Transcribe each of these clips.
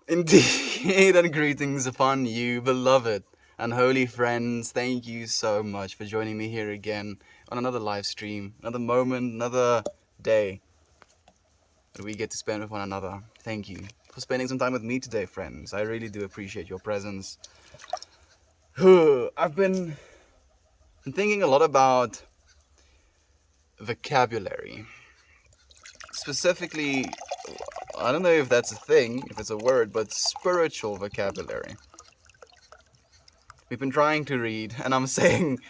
Indeed, and greetings upon you, beloved and holy friends. Thank you so much for joining me here again on another live stream, another moment, another day that we get to spend with one another. Thank you for spending some time with me today, friends. I really do appreciate your presence. I've been thinking a lot about vocabulary. Specifically, I don't know if that's a thing, if it's a word, but spiritual vocabulary. We've been trying to read, and I'm saying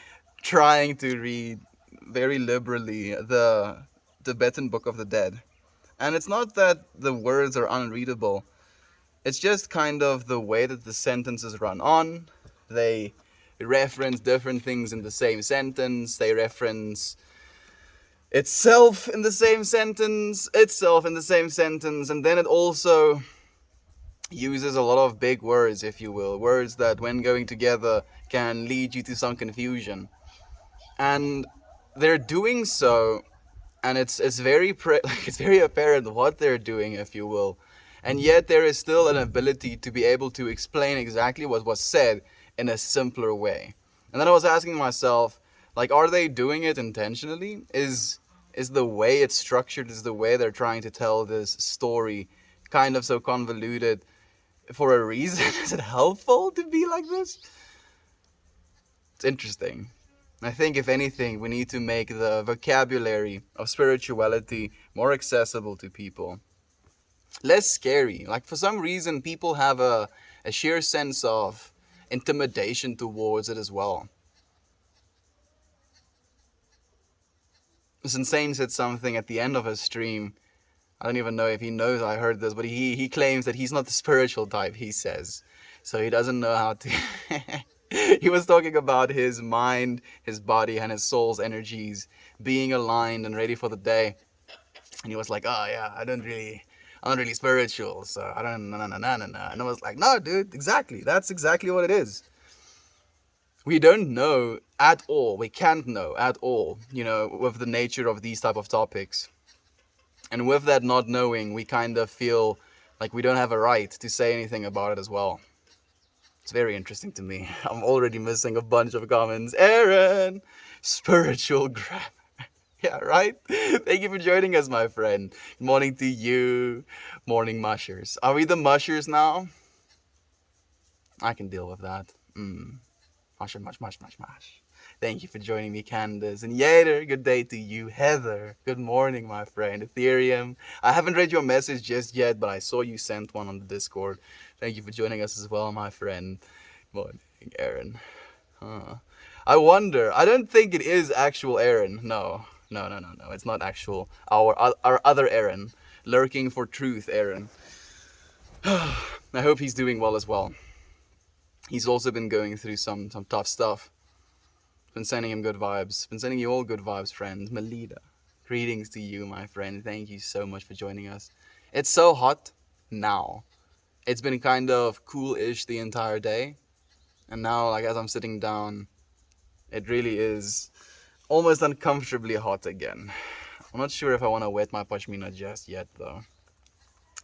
trying to read very liberally the Tibetan Book of the Dead. And it's not that the words are unreadable, it's just kind of the way that the sentences run on. They reference different things in the same sentence, they reference itself in the same sentence, itself in the same sentence, and then it also uses a lot of big words, if you will, words that when going together can lead you to some confusion. And they're doing so, and it's very it's very apparent what they're doing, if you will, and yet there is still an ability to be able to explain exactly what was said in a simpler way. And then I was asking myself, like, are they doing it intentionally? Is the way it's structured, is the way they're trying to tell this story kind of so convoluted for a reason? Is it helpful to be like this? It's interesting. I think, if anything, we need to make the vocabulary of spirituality more accessible to people. Less scary. Like, for some reason, people have a sheer sense of intimidation towards it as well. This Insane said something at the end of his stream. I don't even know if he knows I heard this, but he claims that he's not the spiritual type, he says. So he doesn't know how to... He was talking about his mind, his body, and his soul's energies being aligned and ready for the day. And he was like, oh yeah, I'm not really spiritual, so I don't, no. And I was like, no, dude, exactly. That's exactly what it is. We don't know at all. We can't know at all, with the nature of these type of topics. And with that not knowing, we kind of feel like we don't have a right to say anything about it as well. It's very interesting to me. I'm already missing a bunch of comments. Aaron, spiritual grammar. Yeah, right? Thank you for joining us, my friend. Good morning to you. Morning, mushers. Are we the mushers now? I can deal with that. Musher, mush. Thank you for joining me, Candace. And Yader, good day to you. Heather, good morning, my friend. Ethereum, I haven't read your message just yet, but I saw you sent one on the Discord. Thank you for joining us as well, my friend. Morning, Aaron. I wonder, I don't think it is actual Aaron. No. It's not actual. Our other Aaron. Lurking for truth, Aaron. I hope he's doing well as well. He's also been going through some tough stuff. Been sending him good vibes. Been sending you all good vibes, friends. Melida, greetings to you, my friend. Thank you so much for joining us. It's so hot now. It's been kind of cool-ish the entire day. And now, like, as I'm sitting down, it really is almost uncomfortably hot again. I'm not sure if I want to wet my pashmina just yet, though.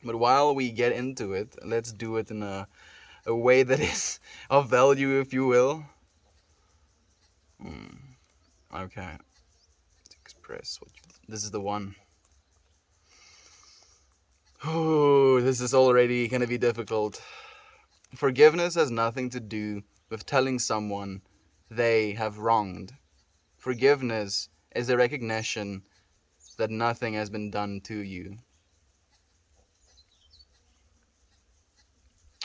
But while we get into it, let's do it in a way that is of value, if you will. Okay. Express. This is the one. Oh, this is already going to be difficult. Forgiveness has nothing to do with telling someone they have wronged. Forgiveness is a recognition that nothing has been done to you.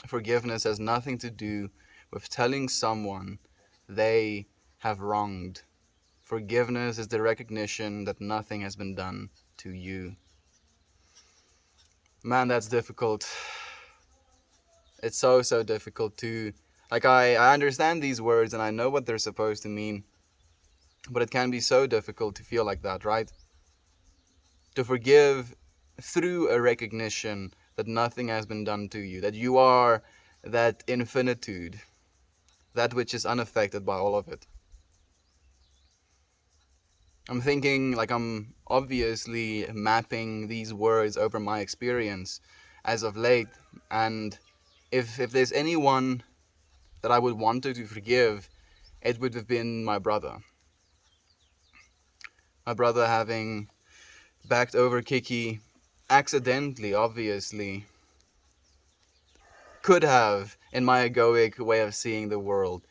Forgiveness has nothing to do with telling someone they have wronged. Forgiveness is the recognition that nothing has been done to you. Man, that's difficult. It's so difficult to... Like, I understand these words and I know what they're supposed to mean. But it can be so difficult to feel like that, right? To forgive through a recognition that nothing has been done to you. That you are that infinitude. That which is unaffected by all of it. I'm thinking, like, I'm obviously mapping these words over my experience as of late, and If there's anyone that I would want to forgive, it would have been my brother. My brother having backed over Kiki accidentally, obviously, could have, in my egoic way of seeing the world,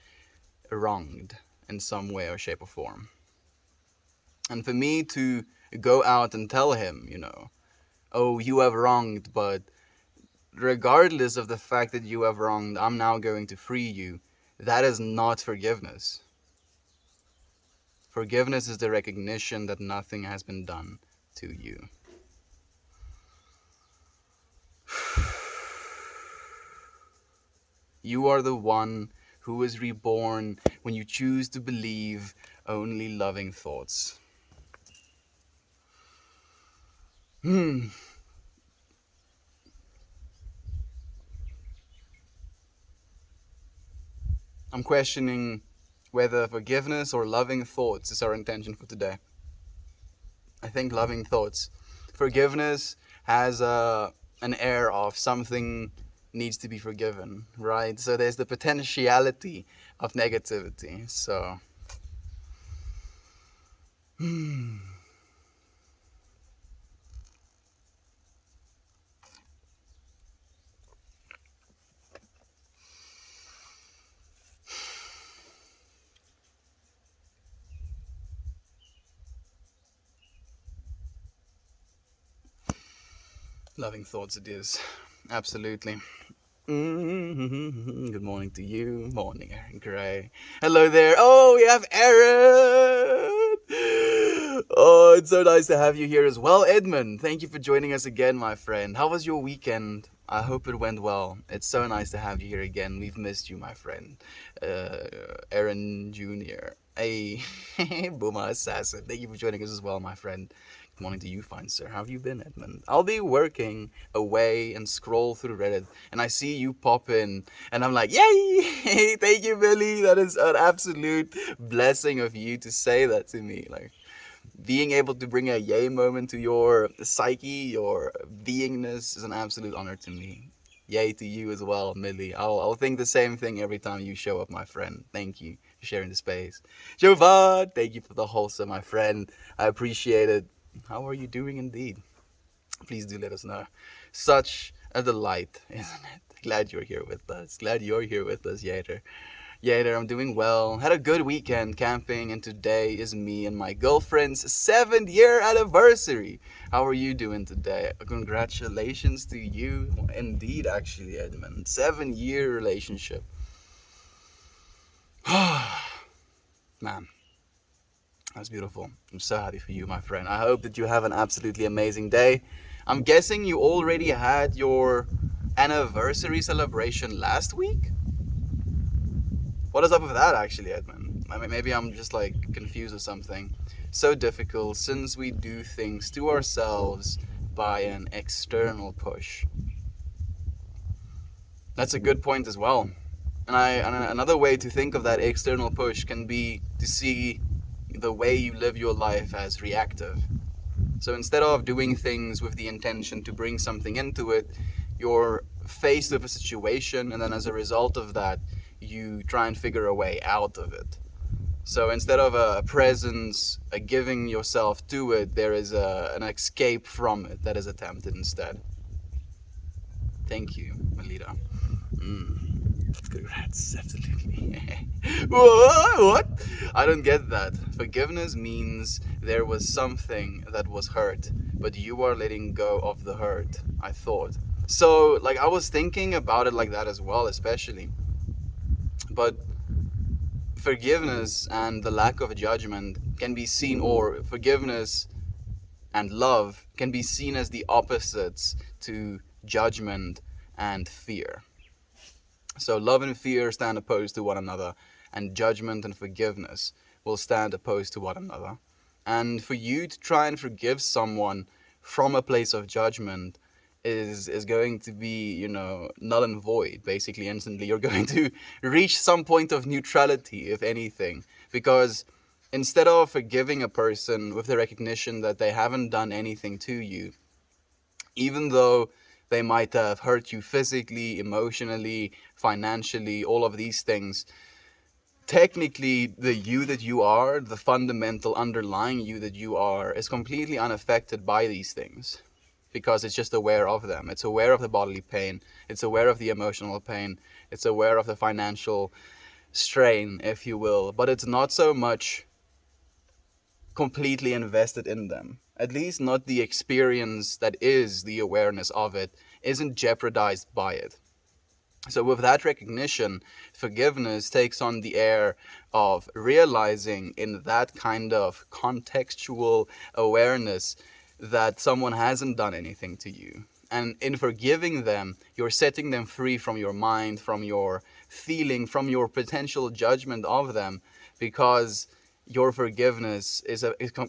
wronged in some way or shape or form. And for me to go out and tell him, oh, you have wronged, but regardless of the fact that you have wronged, I'm now going to free you, that is not forgiveness. Forgiveness is the recognition that nothing has been done to you. You are the one who is reborn when you choose to believe only loving thoughts. I'm questioning whether forgiveness or loving thoughts is our intention for today. I think loving thoughts. Forgiveness has an air of something needs to be forgiven, right? So there's the potentiality of negativity. So, loving thoughts it is. Absolutely. Good morning to you. Morning, Aaron Gray. Hello there. Oh, we have Aaron. Oh, it's so nice to have you here as well. Edmund, thank you for joining us again, my friend. How was your weekend? I hope it went well. It's so nice to have you here again. We've missed you, my friend. Aaron Jr. Hey, Boomer Assassin. Thank you for joining us as well, my friend. Good morning to you, fine sir. How have you been, Edmund? I'll be working away and scroll through Reddit, and I see you pop in, and I'm like, yay! Thank you, Billy. That is an absolute blessing of you to say that to me. Like, being able to bring a yay moment to your psyche, your beingness, is an absolute honor to me. Yay to you as well, Millie. I'll think the same thing every time you show up, my friend. Thank you for sharing the space. Jovan, thank you for the wholesome, my friend. I appreciate it. How are you doing indeed? Please do let us know. Such a delight, isn't it? Glad you're here with us. Glad you're here with us, Yater. Yater, I'm doing well. Had a good weekend camping, and today is me and my girlfriend's 7th-year anniversary. How are you doing today? Congratulations to you. Indeed, actually, Edmund. 7-year relationship. Man. That's beautiful. I'm so happy for you, my friend. I hope that you have an absolutely amazing day. I'm guessing you already had your anniversary celebration last week? What is up with that, actually, Edmund? I mean, maybe I'm just like confused or something. So difficult since we do things to ourselves by an external push. That's a good point as well. And another way to think of that external push can be to see the way you live your life as reactive. So instead of doing things with the intention to bring something into it, you're faced with a situation, and then as a result of that, you try and figure a way out of it. So instead of a presence, a giving yourself to it, there is an escape from it that is attempted instead. Thank you, Melita. Congrats, absolutely. What? I don't get that. Forgiveness means there was something that was hurt, but you are letting go of the hurt, I thought. So, like, I was thinking about it like that as well, especially. But forgiveness and the lack of judgment can be seen, or forgiveness and love can be seen as the opposites to judgment and fear. So love and fear stand opposed to one another, and judgment and forgiveness will stand opposed to one another. And for you to try and forgive someone from a place of judgment is going to be, null and void, basically instantly. You're going to reach some point of neutrality, if anything, because instead of forgiving a person with the recognition that they haven't done anything to you, even though They might have hurt you physically, emotionally, financially, all of these things. Technically, the you that you are, the fundamental underlying you that you are, is completely unaffected by these things, because it's just aware of them. It's aware of the bodily pain. It's aware of the emotional pain. It's aware of the financial strain, if you will. But it's not so much completely invested in them. At least not the experience that is the awareness of it isn't jeopardized by it. So with that recognition, forgiveness takes on the air of realizing in that kind of contextual awareness that someone hasn't done anything to you. And in forgiving them, you're setting them free from your mind, from your feeling, from your potential judgment of them, because your forgiveness is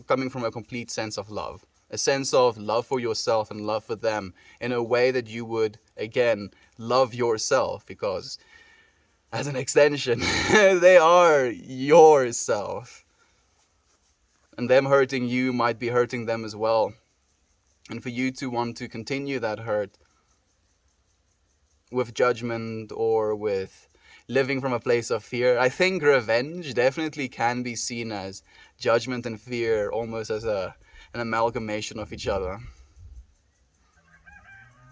coming from a complete sense of love. A sense of love for yourself and love for them in a way that you would, again, love yourself, because as an extension, they are yourself. And them hurting you might be hurting them as well. And for you to want to continue that hurt with judgment or with living from a place of fear, I think revenge definitely can be seen as judgment and fear, almost as an amalgamation of each other.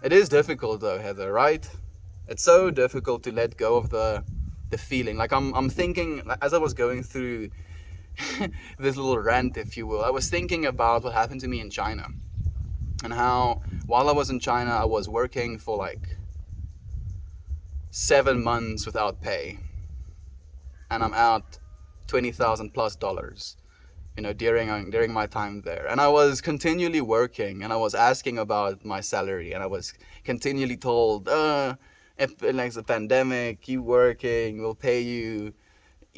It is difficult though, Heather, right? It's so difficult to let go of the feeling. Like I'm thinking, as I was going through this little rant, if you will, I was thinking about what happened to me in China, and how while I was in China, I was working for like 7 months without pay, and I'm out $20,000 plus, during my time there. And I was continually working, and I was asking about my salary, and I was continually told, like the pandemic, keep working, we'll pay you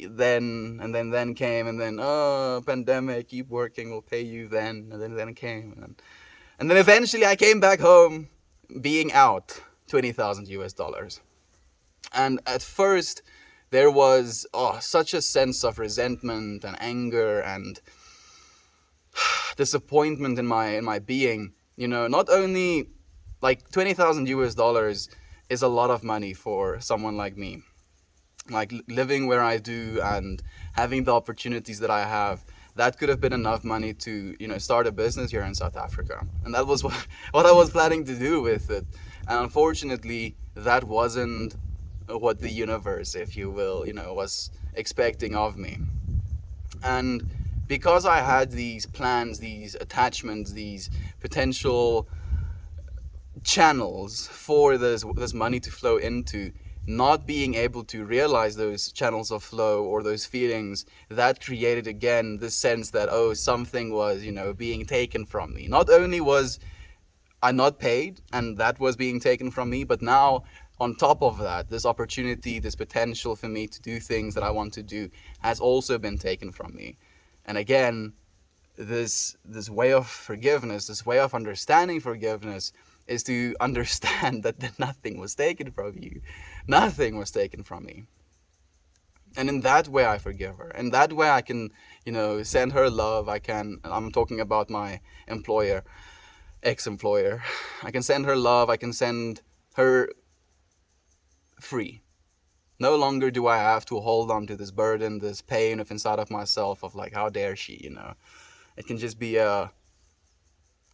then. And then came, and then, pandemic, keep working, we'll pay you then. And then it came, and then eventually I came back home being out $20,000. And at first there was such a sense of resentment and anger and disappointment in my being. Not only, like, $20,000 is a lot of money for someone like me. Like, living where I do and having the opportunities that I have, that could have been enough money to, start a business here in South Africa. And that was what I was planning to do with it. And unfortunately, that wasn't what the universe, if you will, was expecting of me. And because I had these plans, these attachments, these potential channels for this money to flow into, not being able to realize those channels of flow or those feelings, that created again this sense that, something was, being taken from me. Not only was I not paid and that was being taken from me, but now on top of that, this opportunity, this potential for me to do things that I want to do has also been taken from me. And again, this way of forgiveness, this way of understanding forgiveness, is to understand that nothing was taken from you. Nothing was taken from me. And in that way I forgive her. In that way I can, send her love. I'm talking about my employer, ex-employer. I can send her love. I can send her free. No longer do I have to hold on to this burden, this pain of inside of myself of like, how dare she, It can just be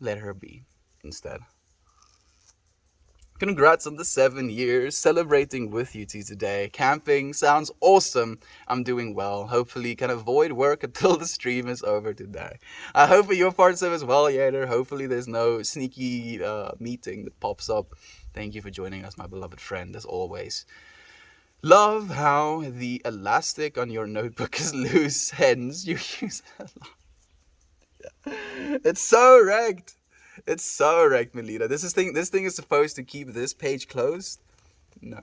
let her be instead. Congrats on the 7 years, celebrating with you two today. Camping sounds awesome. I'm doing well. Hopefully can avoid work until the stream is over today. I hope you're part of it as well, Yader. Hopefully there's no sneaky meeting that pops up. Thank you for joining us, my beloved friend, as always. Love how the elastic on your notebook is loose, hence you use it a lot. It's so wrecked. It's so wrecked, Melita. This thing is supposed to keep this page closed? No,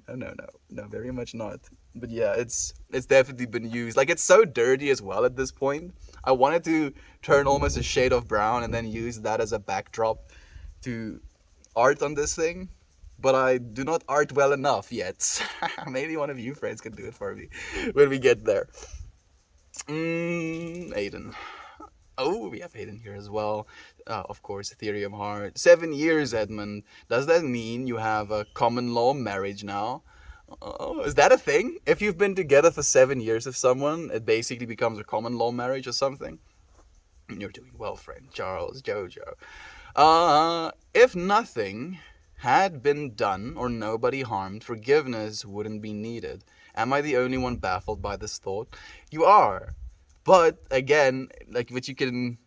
very much not. But yeah, it's definitely been used. Like, it's so dirty as well at this point. I wanted to turn almost a shade of brown and then use that as a backdrop to art on this thing. But I do not art well enough yet. Maybe one of you friends can do it for me when we get there. Aiden. Oh, we have hidden here as well. Of course, Ethereum Heart. 7 years, Edmund. Does that mean you have a common law marriage now? Oh, is that a thing? If you've been together for 7 years with someone, it basically becomes a common law marriage or something? You're doing well, friend. Charles, Jojo. If nothing had been done or nobody harmed, forgiveness wouldn't be needed. Am I the only one baffled by this thought? You are. But again, like what you can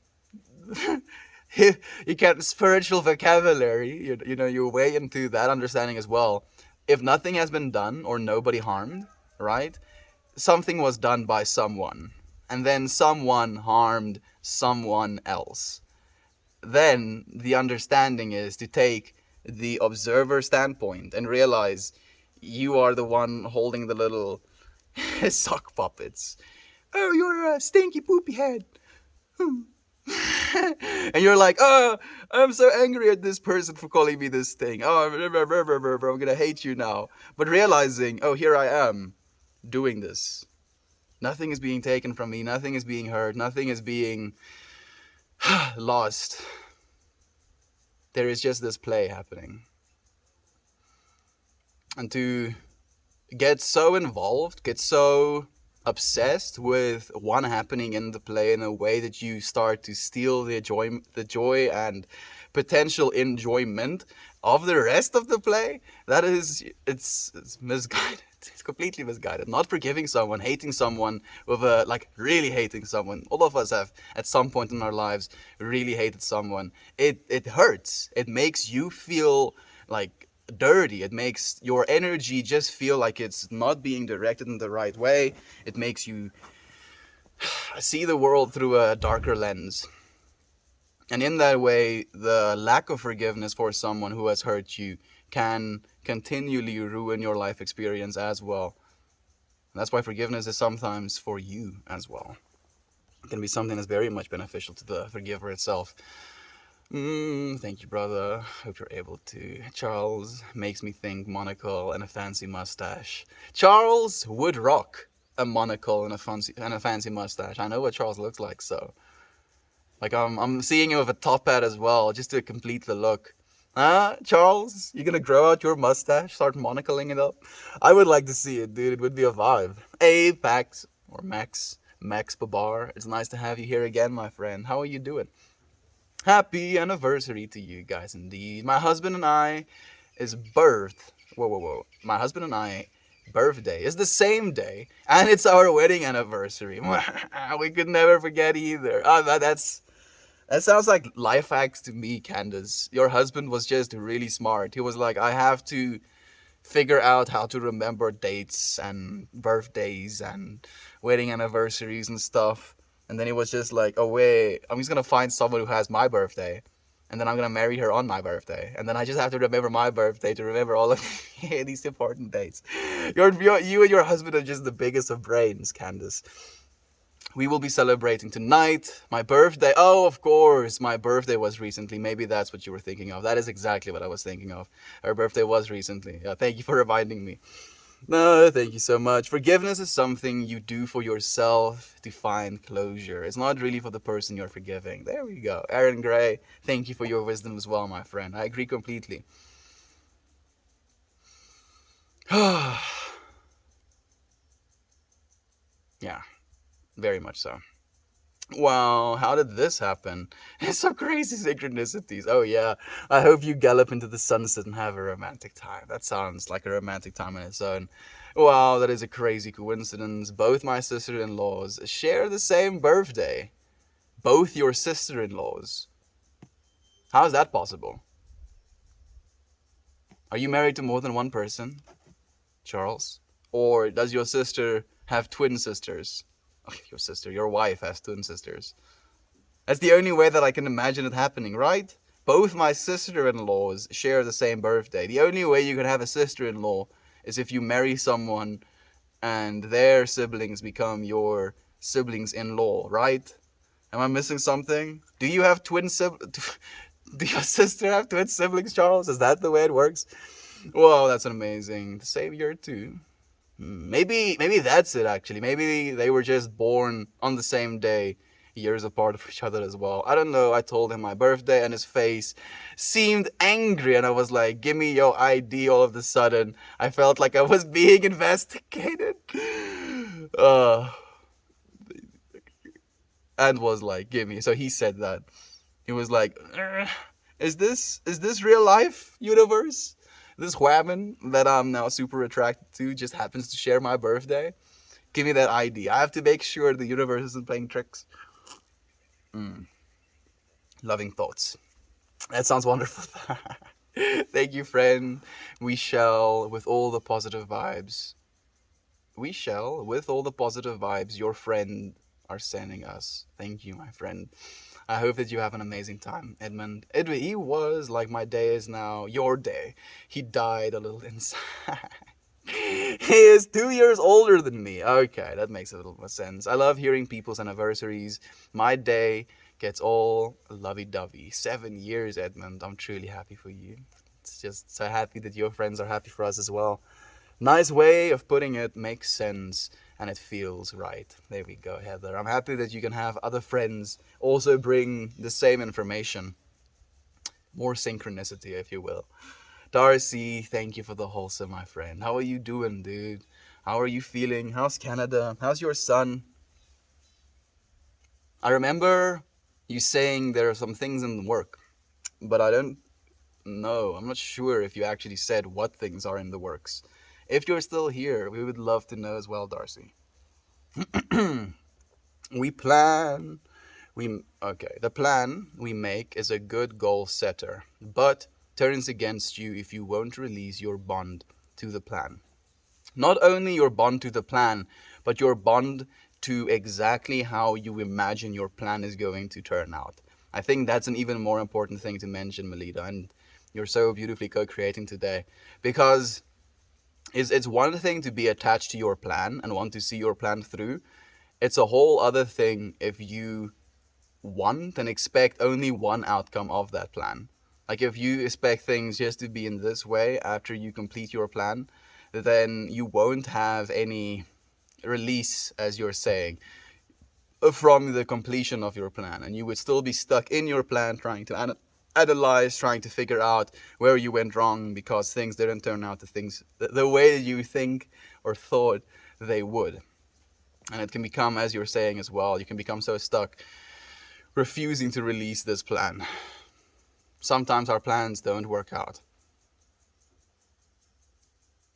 you can spiritual vocabulary, you're way into that understanding as well. If nothing has been done or nobody harmed, right? Something was done by someone, and then someone harmed someone else. Then the understanding is to take the observer standpoint and realize you are the one holding the little sock puppets. Oh, you're a stinky poopy head. And you're like, oh, I'm so angry at this person for calling me this thing. Oh, I'm gonna hate you now. But realizing, oh, here I am doing this. Nothing is being taken from me. Nothing is being hurt. Nothing is being lost. There is just this play happening. And to get so involved, get so obsessed with one happening in the play in a way that you start to steal the joy and potential enjoyment of the rest of the play, that is, it's misguided. It's completely misguided. Not forgiving someone, hating someone with a, like, really hating someone. All of us have at some point in our lives really hated someone. It hurts. It makes you feel like dirty. It makes your energy just feel like it's not being directed in the right way. It makes you see the world through a darker lens. And in that way, the lack of forgiveness for someone who has hurt you can continually ruin your life experience as well. And that's why forgiveness is sometimes for you as well. It can be something that's very much beneficial to the forgiver itself. Thank you, brother. Hope you're able to. Charles makes me think monocle and a fancy mustache. Charles would rock a monocle and a fancy mustache. I know what Charles looks like, so like I'm seeing him with a top hat as well, just to complete the look. Charles, you gonna grow out your mustache, start monocling it up? I would like to see it, dude. It would be a vibe. Hey, Pax or Max Babar. It's nice to have you here again, my friend. How are you doing? Happy anniversary to you guys, indeed. My husband and I is birth. Whoa. My husband and I birthday is the same day, and it's our wedding anniversary. We could never forget either. That sounds like life hacks to me, Candace. Your husband was just really smart. He was like, I have to figure out how to remember dates and birthdays and wedding anniversaries and stuff. And then he was just like, oh wait, I'm just gonna find someone who has my birthday, and then I'm gonna marry her on my birthday, and then I just have to remember my birthday to remember all of these important dates. You and your husband are just the biggest of brains, Candace. We will be celebrating tonight. My birthday. Oh, of course, my birthday was recently. Maybe that's what you were thinking of. That is exactly what I was thinking of. Her birthday was recently. Yeah, thank you for reminding me. No, thank you so much. Forgiveness is something you do for yourself to find closure. It's not really for the person you're forgiving. There we go. Aaron Gray, thank you for your wisdom as well, my friend. I agree completely. Yeah, very much so. Wow, how did this happen? It's some crazy synchronicities. Oh yeah, I hope you gallop into the sunset and have a romantic time. That sounds like a romantic time in its own. Wow, that is a crazy coincidence. Both my sister-in-laws share the same birthday. Both your sister-in-laws. How is that possible? Are you married to more than one person, Charles? Or does your sister have twin sisters? Your wife has twin sisters. That's the only way that I can imagine it happening, right? Both my sister-in-laws share the same birthday. The only way you can have a sister-in-law is if you marry someone and their siblings become your siblings-in-law, right? Am I missing something? Do you have twin siblings? Do your sister have twin siblings, Charles? Is that the way it works? Whoa, that's amazing. The same year too. Maybe that's it actually. Maybe they were just born on the same day years apart of each other as well. I don't know. I told him my birthday, and his face seemed angry, and I was like, "Give me your ID!" All of a sudden, I felt like I was being investigated. Uh, and was like, "Give me." So he said that. He was like, "Is this real life universe? This woman that I'm now super attracted to just happens to share my birthday? Give me that ID. I have to make sure the universe isn't playing tricks." Mm, loving thoughts. That sounds wonderful. Thank you, friend. We shall, with all the positive vibes, your friend are sending us. Thank you, my friend. I hope that you have an amazing time, Edmund. He was like my day is now your day. He died a little inside. He is 2 years older than me. Okay, that makes a little more sense. I love hearing people's anniversaries. My day gets all lovey-dovey. 7 years, Edmund. I'm truly happy for you. It's just so happy that your friends are happy for us as well. Nice way of putting it, makes sense, and it feels right. There we go, Heather. I'm happy that you can have other friends also bring the same information. More synchronicity, if you will. Darcy, thank you for the wholesome, my friend. How are you doing, dude? How are you feeling? How's Canada? How's your son? I remember you saying there are some things in work, but I don't know. I'm not sure if you actually said what things are in the works. If you're still here, we would love to know as well, Darcy. We plan. The plan we make is a good goal setter, but turns against you if you won't release your bond to the plan. Not only your bond to the plan, but your bond to exactly how you imagine your plan is going to turn out. I think that's an even more important thing to mention, Melita, and you're so beautifully co-creating today. Because it's one thing to be attached to your plan and want to see your plan through. It's a whole other thing if you want and expect only one outcome of that plan. Like if you expect things just to be in this way after you complete your plan, then you won't have any release, as you're saying, from the completion of your plan. And you would still be stuck in your plan trying to analyze, trying to figure out where you went wrong because things didn't turn out the way you think or thought they would. And it can become, as you're saying as well, you can become so stuck refusing to release this plan. Sometimes our plans don't work out.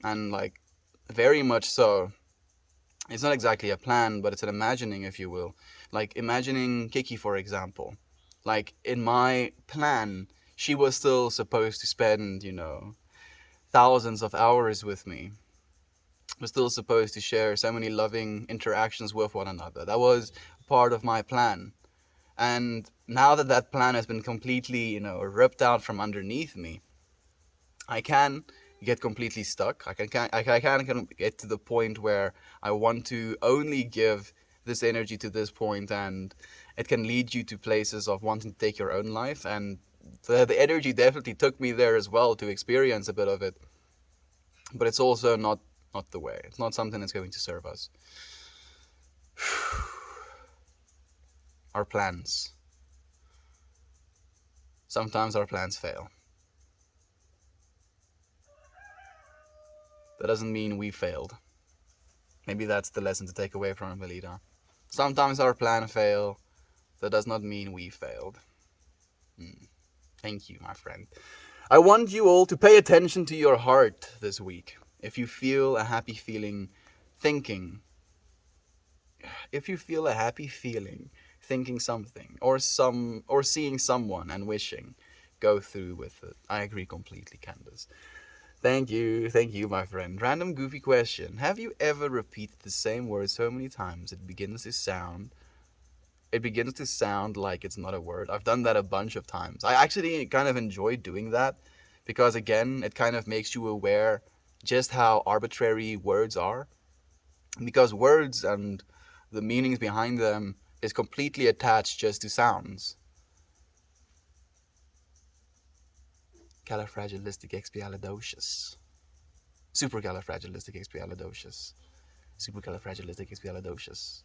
And like, very much so. It's not exactly a plan, but it's an imagining, if you will. Like imagining Kiki, for example. Like in my plan, she was still supposed to spend, thousands of hours with me. Was still supposed to share so many loving interactions with one another. That was part of my plan. And now that that plan has been completely, ripped out from underneath me, I can get completely stuck. I can get to the point where I want to only give this energy to this point, and it can lead you to places of wanting to take your own life. And the energy definitely took me there as well to experience a bit of it. But it's also not the way. It's not something that's going to serve us. Our plans. Sometimes our plans fail. That doesn't mean we failed. Maybe that's the lesson to take away from Melita. Sometimes our plan fail. That does not mean we failed. Thank you, my friend. I want you all to pay attention to your heart this week. If you feel a happy feeling thinking, thinking something or seeing someone and wishing, go through with it. I agree completely, Candace. Thank you, my friend. Random goofy question. Have you ever repeated the same word so many times it begins to sound like it's not a word? I've done that a bunch of times. I actually kind of enjoy doing that because again, it kind of makes you aware just how arbitrary words are. Because words and the meanings behind them is completely attached just to sounds. Califragilisticexpialidocious. Supercalifragilisticexpialidocious. Supercalifragilisticexpialidocious.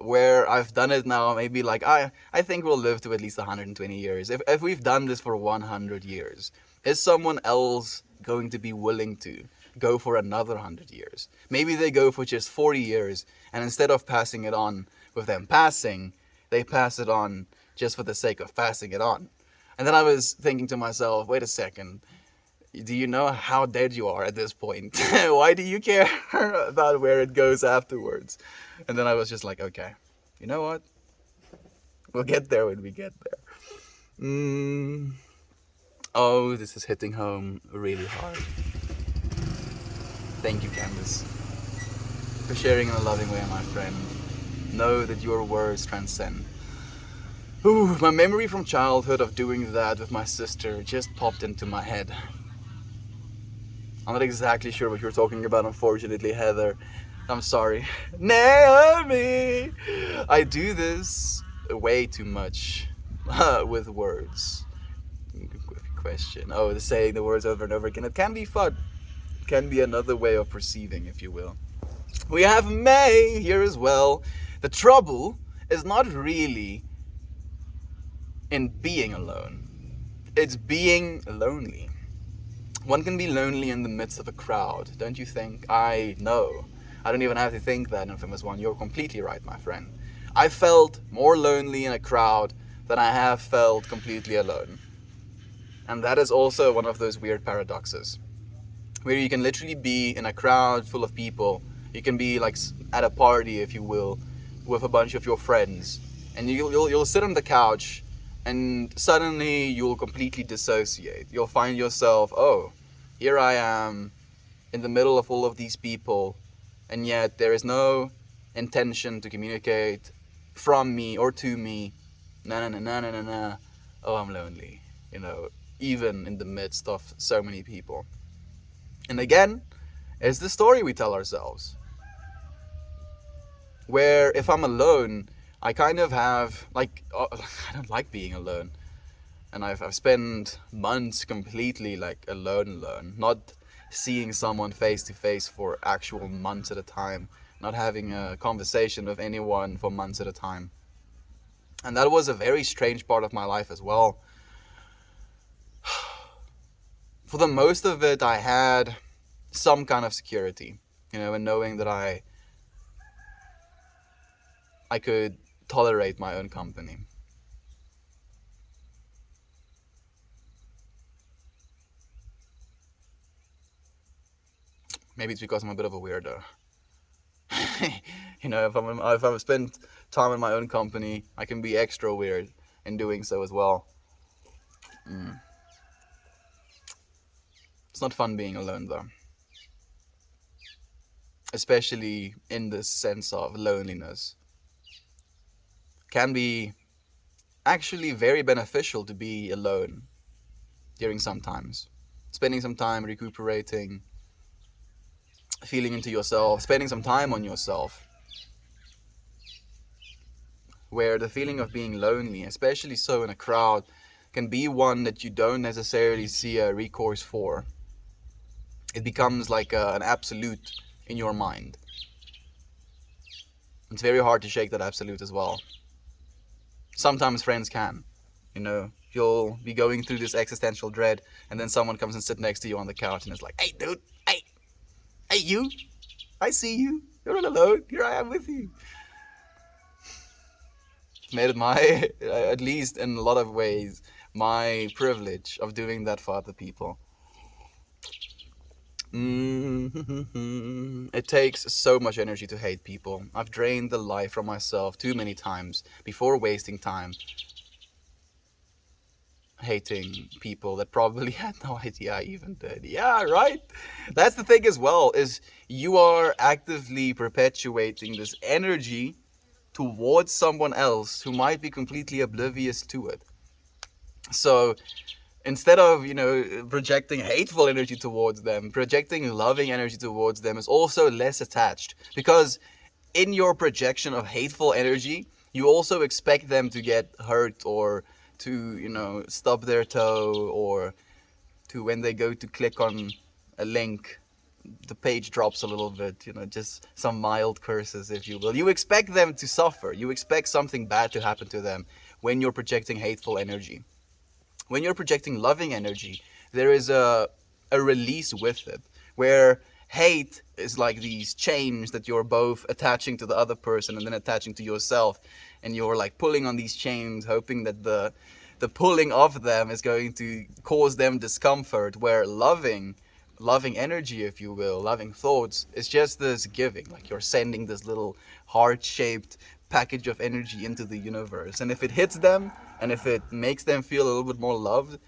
where I've done it now, maybe like I think we'll live to at least 120 years. If we've done this for 100 years, is someone else going to be willing to go for another 100 years? Maybe they go for just 40 years, and instead of passing it on with them passing, they pass it on just for the sake of passing it on. And then I was thinking to myself, wait a second, do you know how dead you are at this point? Why do you care about where it goes afterwards? And then I was just like, okay, you know what? We'll get there when we get there. Oh, this is hitting home really hard. Thank you, Candace, for sharing in a loving way, my friend. Know that your words transcend. Ooh, my memory from childhood of doing that with my sister just popped into my head. I'm not exactly sure what you're talking about, unfortunately, Heather. I'm sorry. Naomi! I do this way too much with words. Question. Oh, the saying the words over and over again. It can be fun. It can be another way of perceiving, if you will. We have May here as well. The trouble is not really in being alone. It's being lonely. One can be lonely in the midst of a crowd, don't you think? I know. I don't even have to think that, Infamous One. You're completely right, my friend. I felt more lonely in a crowd than I have felt completely alone. And that is also one of those weird paradoxes, where you can literally be in a crowd full of people. You can be like at a party, if you will, with a bunch of your friends, and you'll sit on the couch, and suddenly you'll completely dissociate. You'll find yourself, oh, here I am in the middle of all of these people, and yet there is no intention to communicate from me or to me. Na. Oh, I'm lonely, even in the midst of so many people. And again, it's the story we tell ourselves, where if I'm alone, I kind of have, like, I don't like being alone. And I've spent months completely, like, alone, not seeing someone face to face for actual months at a time, not having a conversation with anyone for months at a time. And that was a very strange part of my life as well. For the most of it, I had some kind of security, in knowing that I could tolerate my own company. Maybe it's because I'm a bit of a weirdo. If I've spent time in my own company, I can be extra weird in doing so as well. It's not fun being alone, though. Especially in this sense of loneliness. Can be actually very beneficial to be alone during some times. Spending some time recuperating, feeling into yourself, spending some time on yourself. Where the feeling of being lonely, especially so in a crowd, can be one that you don't necessarily see a recourse for. It becomes like an absolute in your mind. It's very hard to shake that absolute as well. Sometimes friends can. You'll be going through this existential dread, and then someone comes and sits next to you on the couch and is like, hey dude, hey you, I see you, you're not alone, here I am with you. Made it at least in a lot of ways, my privilege of doing that for other people. It takes so much energy to hate people. I've drained the life from myself too many times before wasting time hating people that probably had no idea I even did. Yeah, right? That's the thing as well, is you are actively perpetuating this energy towards someone else who might be completely oblivious to it. So instead of, projecting hateful energy towards them, projecting loving energy towards them is also less attached. Because in your projection of hateful energy, you also expect them to get hurt or to, stub their toe, or to, when they go to click on a link, the page drops a little bit, just some mild curses, if you will. You expect them to suffer. You expect something bad to happen to them when you're projecting hateful energy. When you're projecting loving energy, there is a release with it, where hate is like these chains that you're both attaching to the other person and then attaching to yourself, and you're like pulling on these chains, hoping that the pulling of them is going to cause them discomfort, where loving energy, if you will, loving thoughts, is just this giving, like you're sending this little heart-shaped package of energy into the universe. And if it hits them, and if it makes them feel a little bit more loved,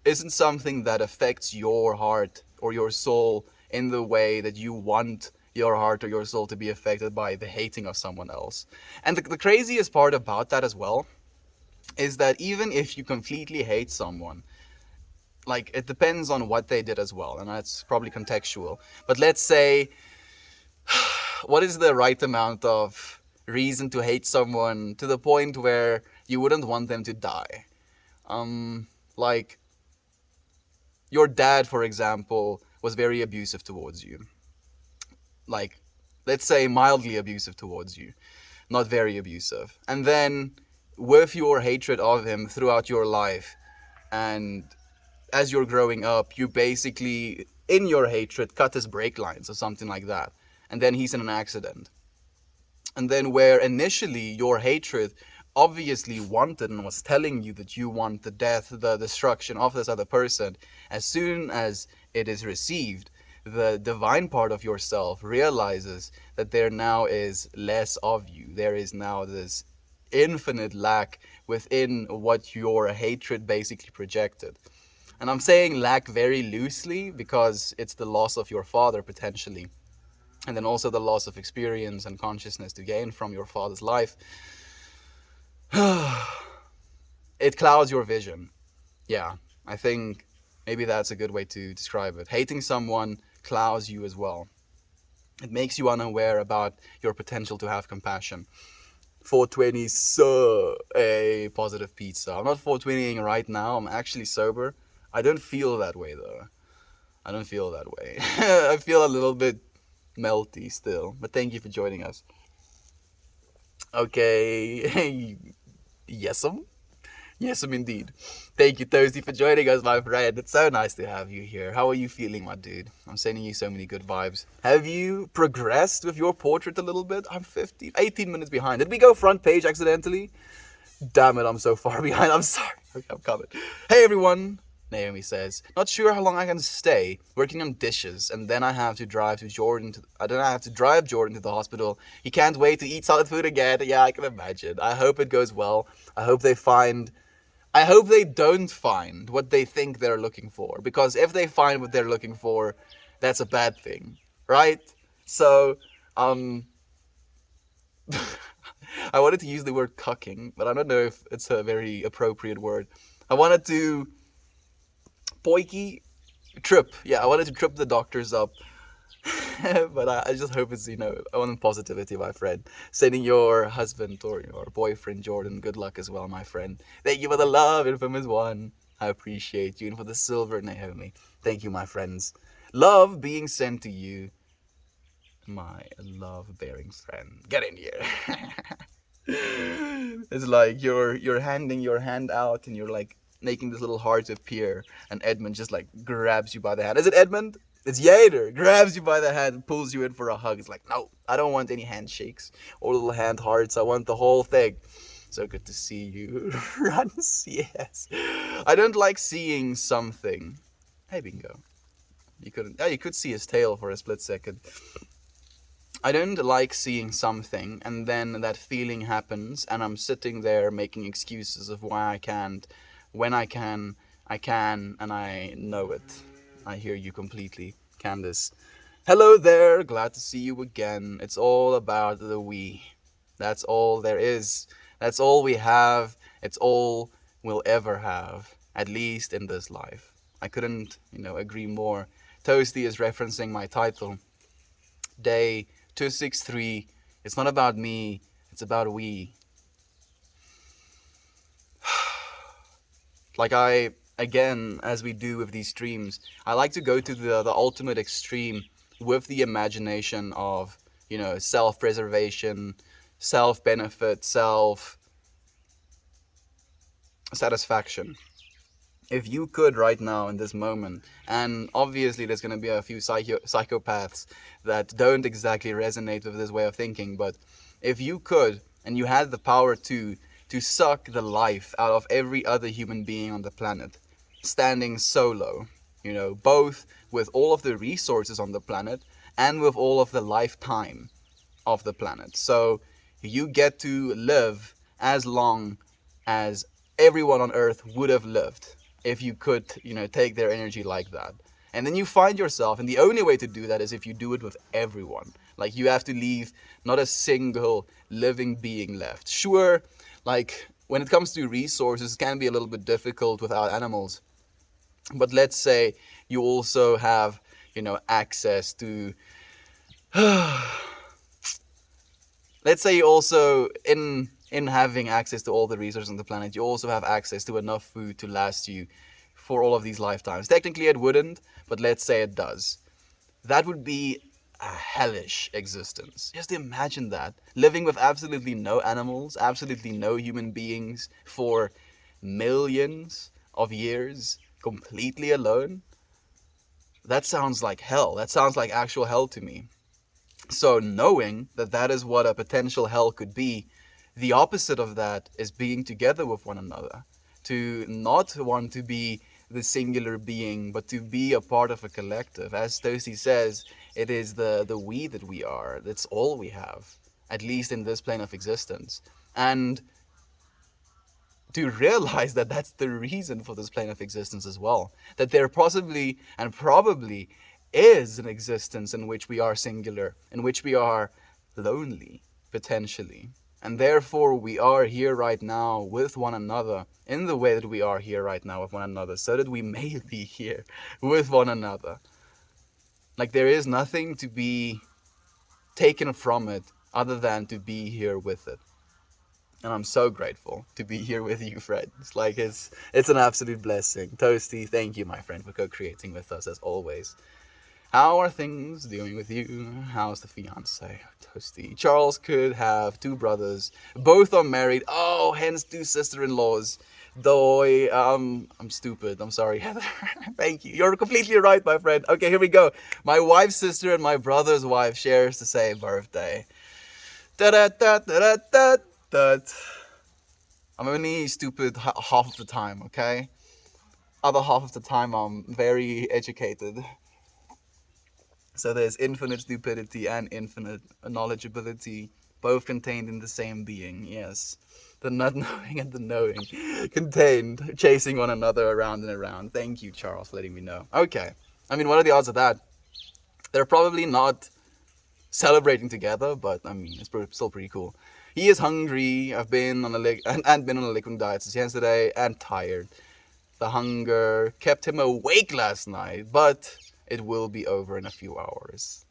isn't something that affects your heart or your soul in the way that you want your heart or your soul to be affected by the hating of someone else. And the craziest part about that as well is that even if you completely hate someone, like, it depends on what they did as well, and that's probably contextual. But let's say, what is the right amount of reason to hate someone to the point where you wouldn't want them to die? Like, your dad, for example, was very abusive towards you. Like, let's say mildly abusive towards you, not very abusive. And then, with your hatred of him throughout your life, and as you're growing up, you basically, in your hatred, cut his brake lines or something like that. And then he's in an accident. And then, where initially your hatred obviously wanted and was telling you that you want the death, the destruction of this other person, as soon as it is received, the divine part of yourself realizes that there now is less of you. There is now this infinite lack within what your hatred basically projected. And I'm saying lack very loosely because it's the loss of your father potentially, and then also the loss of experience and consciousness to gain from your father's life. It clouds your vision. Yeah, I think maybe that's a good way to describe it. Hating someone clouds you as well. It makes you unaware about your potential to have compassion. 420 so a positive pizza. I'm not 420ing right now. I'm actually sober. I don't feel that way though. I don't feel that way. I feel a little bit melty still. But thank you for joining us. Okay. Yes'm. Yes'm indeed. Thank you, Toasty, for joining us, my friend. It's so nice to have you here. How are you feeling, my dude? I'm sending you so many good vibes. Have you progressed with your portrait a little bit? I'm 18 minutes behind. Did we go front page accidentally? Damn it, I'm so far behind. I'm sorry. Okay, I'm coming. Hey, everyone. Naomi says, not sure how long I can stay working on dishes, and then I have to drive Jordan to the hospital. He can't wait to eat solid food again. Yeah, I can imagine. I hope it goes well. I hope they don't find what they think they're looking for, because if they find what they're looking for, that's a bad thing, right? So, I wanted to use the word cucking, but I don't know if it's a very appropriate word. I wanted to I wanted to trip the doctors up. But I just hope it's, I want positivity, my friend. Sending your husband or your boyfriend, Jordan, good luck as well, my friend. Thank you for the love, Infamous One. I appreciate you. And for the silver, Naomi. Thank you, my friends. Love being sent to you, my love-bearing friend. Get in here. It's like you're handing your hand out and you're like making this little heart appear, and Edmund just like grabs you by the hand. Is it Edmund? It's Yader. Grabs you by the hand and pulls you in for a hug. It's like, no, I don't want any handshakes or little hand hearts. I want the whole thing. So good to see you. Runs, yes. I don't like seeing something. Hey, Bingo. You could see his tail for a split second. I don't like seeing something, and then that feeling happens, and I'm sitting there making excuses of why I can't. When I can, and I know it. I hear you completely, Candace. Hello there, glad to see you again. It's all about the we. That's all there is. That's all we have. It's all we'll ever have, at least in this life. I couldn't, agree more. Toasty is referencing my title. Day 263. It's not about me, it's about we. Like, I again, as we do with these streams, I like to go to the ultimate extreme with the imagination of, self-preservation, self-benefit, self-satisfaction. If you could right now in this moment, and obviously there's going to be a few psychopaths that don't exactly resonate with this way of thinking, but if you could, and you had the power to suck the life out of every other human being on the planet, standing solo, both with all of the resources on the planet and with all of the lifetime of the planet. So you get to live as long as everyone on Earth would have lived if you could, take their energy like that. And then you find yourself, and the only way to do that is if you do it with everyone. Like, you have to leave not a single living being left. Sure, like, when it comes to resources, it can be a little bit difficult without animals. But let's say you also have, access to... let's say you also, in having access to all the resources on the planet, you also have access to enough food to last you for all of these lifetimes. Technically it wouldn't, but let's say it does. That would be a hellish existence. Just imagine that. Living with absolutely no animals, absolutely no human beings for millions of years, completely alone. That sounds like hell. That sounds like actual hell to me. So knowing that that is what a potential hell could be, the opposite of that is being together with one another. To not want to be the singular being, but to be a part of a collective. As Toasty says, it is the we that we are. That's all we have, at least in this plane of existence. And to realize that that's the reason for this plane of existence as well. That there possibly and probably is an existence in which we are singular, in which we are lonely, potentially. And therefore we are here right now with one another in the way that we are here right now with one another, so that we may be here with one another. Like, there is nothing to be taken from it other than to be here with it. And I'm so grateful to be here with you, friends. Like, it's an absolute blessing. Toasty, thank you, my friend, for co-creating with us as always. How are things doing with you? How's the fiance? Toasty. Charles could have 2 brothers. Both are married. Oh, hence 2 sister-in-laws. Doi, I'm stupid. I'm sorry, Heather. Thank you. You're completely right, my friend. Okay, here we go. My wife's sister and my brother's wife shares the same birthday. Da-da-da-da-da-da. I'm only stupid half of the time, okay? Other half of the time I'm very educated. So there's infinite stupidity and infinite knowledgeability, both contained in the same being, yes. The not knowing and the knowing, contained, chasing one another around and around. Thank you, Charles, for letting me know. Okay. I mean, what are the odds of that? They're probably not celebrating together, but I mean, it's still pretty cool. He is hungry. I've been on been on a liquid diet since yesterday, and tired. The hunger kept him awake last night, but it will be over in a few hours.